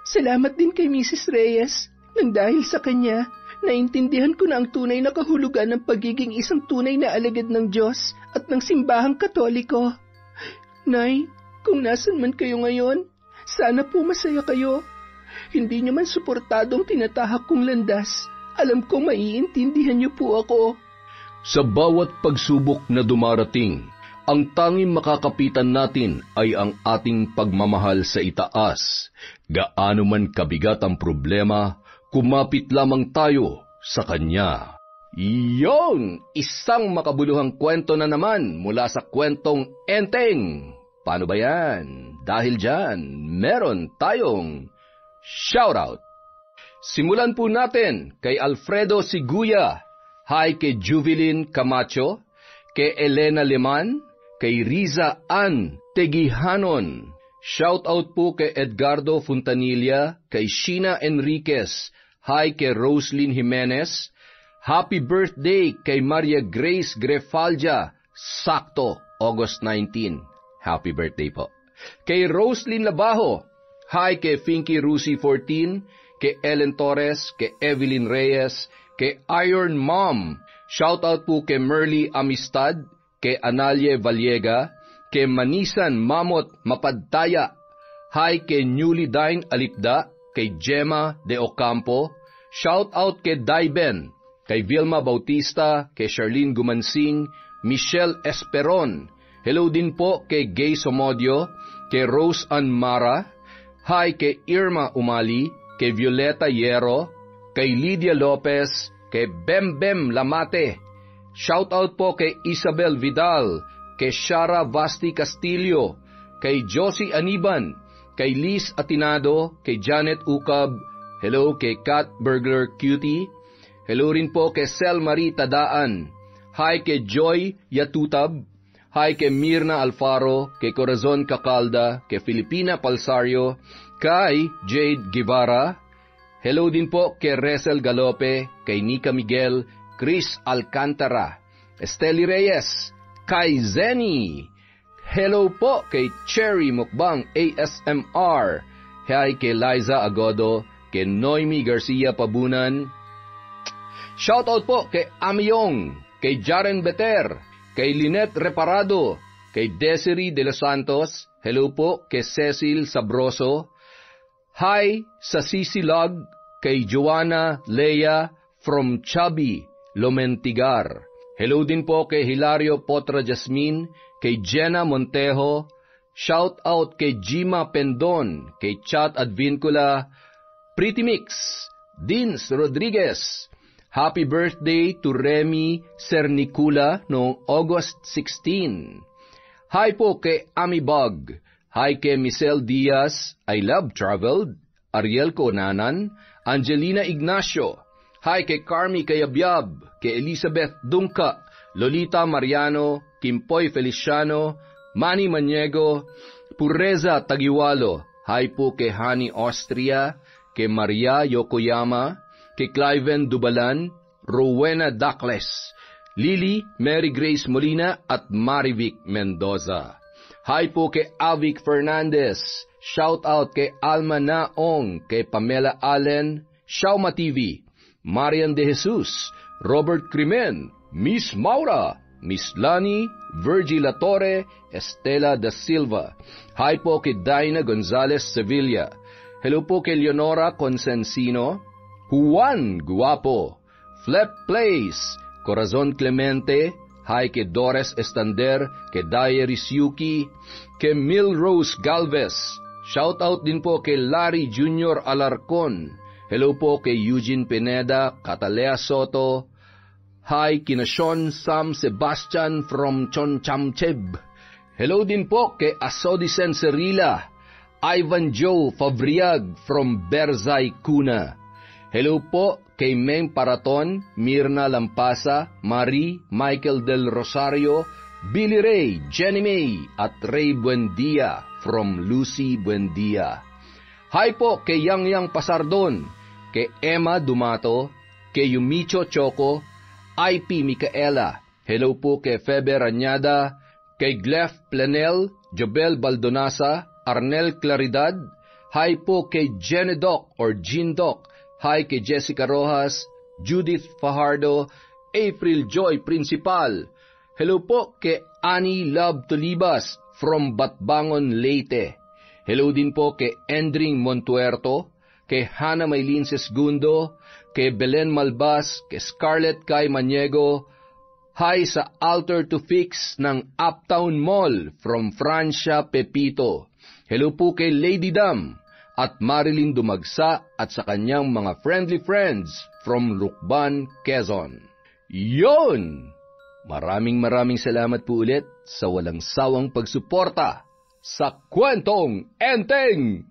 Salamat din kay Mrs. Reyes, nang dahil sa kanya, naintindihan ko na ang tunay na kahulugan ng pagiging isang tunay na alagad ng Diyos at ng simbahang Katoliko. Nay, kung nasan man kayo ngayon, sana po masaya kayo. Hindi niyo man suportadong tinatahak kong landas. Alam kong maiintindihan niyo po ako. Sa bawat pagsubok na dumarating, ang tanging makakapitan natin ay ang ating pagmamahal sa itaas. Gaano man kabigat ang problema, kumapit lamang tayo sa Kanya. Iyong! Isang makabuluhang kwento na naman mula sa kwentong Enteng. Paano ba yan? Dahil dyan, meron tayong shoutout. Simulan po natin kay Alfredo Siguya, hi kay Juvelin Camacho, kay Elena Leman, kay Riza Ann Tegihanon. Shoutout po kay Edgardo Fontanilla, kay Sheena Enriquez, hi kay Roslyn Jimenez. Happy birthday kay Maria Grace Grefalja, sakto, August 19. Happy birthday po. Kay Roslyn Labajo, hi kay Finky Rusi 14, kay Ellen Torres, kay Evelyn Reyes, kay Iron Mom. Shoutout po kay Merly Amistad, kay Analie Vallega, kay Manisan Mamot Mapadtaya, hi kay Newly Dine Alipda, kay Gemma De Ocampo. Shoutout kay Daiben, kay Vilma Bautista, kay Charlene Gumansing, Michelle Esperon. Hello din po kay Gay Somodio, kay Rose Ann Mara, hi kay Irma Umali, kay Violeta Yero, kay Lydia Lopez, kay Bembem Lamate. Shoutout po kay Isabel Vidal, kay Shara Vasti Castillo, kay Josie Aniban, kay Liz Atinado, kay Janet Ukab, hello kay Kat Burglar Cutie, hello rin po kay Sel Marie Tadaan, hi kay Joy Yatutab, hi kay Mirna Alfaro, kay Corazon Cacalda, kay Filipina Palsario, kay Jade Guevara, Hello din po kay Resel Galope, kay Nika Miguel, Chris Alcantara, Esteli Reyes, kay Zenny. Hello po kay Cherry Mukbang ASMR, kay Liza Agodo, kay Noemi Garcia Pabunan. Shoutout po kay Amiyong, kay Jaren Beter, kay Lynette Reparado, kay Desiree De Los Santos. Hello po kay Cecil Sabroso. Hi sa Sisilog, kay Joanna Lea from Chubby, Lomentigar. Hello din po kay Hilario Potra Jasmine, kay Jenna Montejo. Shout out kay Jima Pendon, kay Chat Advincula, Pretty Mix, Dins Rodriguez. Happy birthday to Remy Cernicula noong August 16. Hi po kay Ami Bug. Hi kay Michelle Diaz, I Love Traveled, Ariel Conanan, Angelina Ignacio. Hi kay Carmi Kayabyab, kay Elizabeth Dungka, Lolita Mariano, Kimpoy Feliciano, Manny Maniego, Pureza Tagiwalo. Hi po kay Hani Austria, kay Maria Yokoyama, kay Cliven Dubalan, Rowena Dacles, Lily Mary Grace Molina at Marivic Mendoza. Hi po kay Avic Fernandez. Shout out kay Alma Naong, kay Pamela Allen, Shauma TV, Marian De Jesus, Robert Crimen, Miss Maura, Miss Lani, Virgil Torre, Estela Da Silva. Hi po kay Daina Gonzalez Sevilla. Hello po kay Leonora Consensino, Juan Guapo, Flep Place, Corazon Clemente. Hi kay Dores Estander, kay Dairis Yuki, kay Milrose Galvez. Shout out din po kay Larry Jr. Alarcon. Hello po kay Eugene Pineda, Catalea Soto. Hi kina Sean Sam Sebastian from Chonchamcheb. Hello din po kay Asodisen Cerilla, Ivan Joe Fabriag from Berzay, Cuna. Hello po kay Meng Paraton, Mirna Lampasa, Marie, Michael Del Rosario, Billy Ray, Jenny May, at Ray Buendia from Lucy Buendia. Hi po kay Yang Yang Pasardon, kay Emma Dumato, kay Yumicho Choco, IP Micaela. Hello po kay Febe Ranyada, kay Glef Planel, Jobel Baldonasa, Arnel Claridad. Hi po kay Jenedoc or Jindoc. Hi kay Jessica Rojas, Judith Fajardo, April Joy Principal. Hello po kay Annie Love Tolibas from Batbangon, Leyte. Hello din po kay Endring Montuerto, kay Hannah Maylin Sesgundo, kay Belen Malbas, kay Scarlett Kai Maniego. Hi sa Alter to Fix ng Uptown Mall from Francia Pepito. Hello po kay Lady Dam at Marilyn Dumagsa at sa kanyang mga friendly friends from Lukban, Quezon. Yon! Maraming salamat po ulit sa walang sawang pagsuporta sa Kwentong Enteng!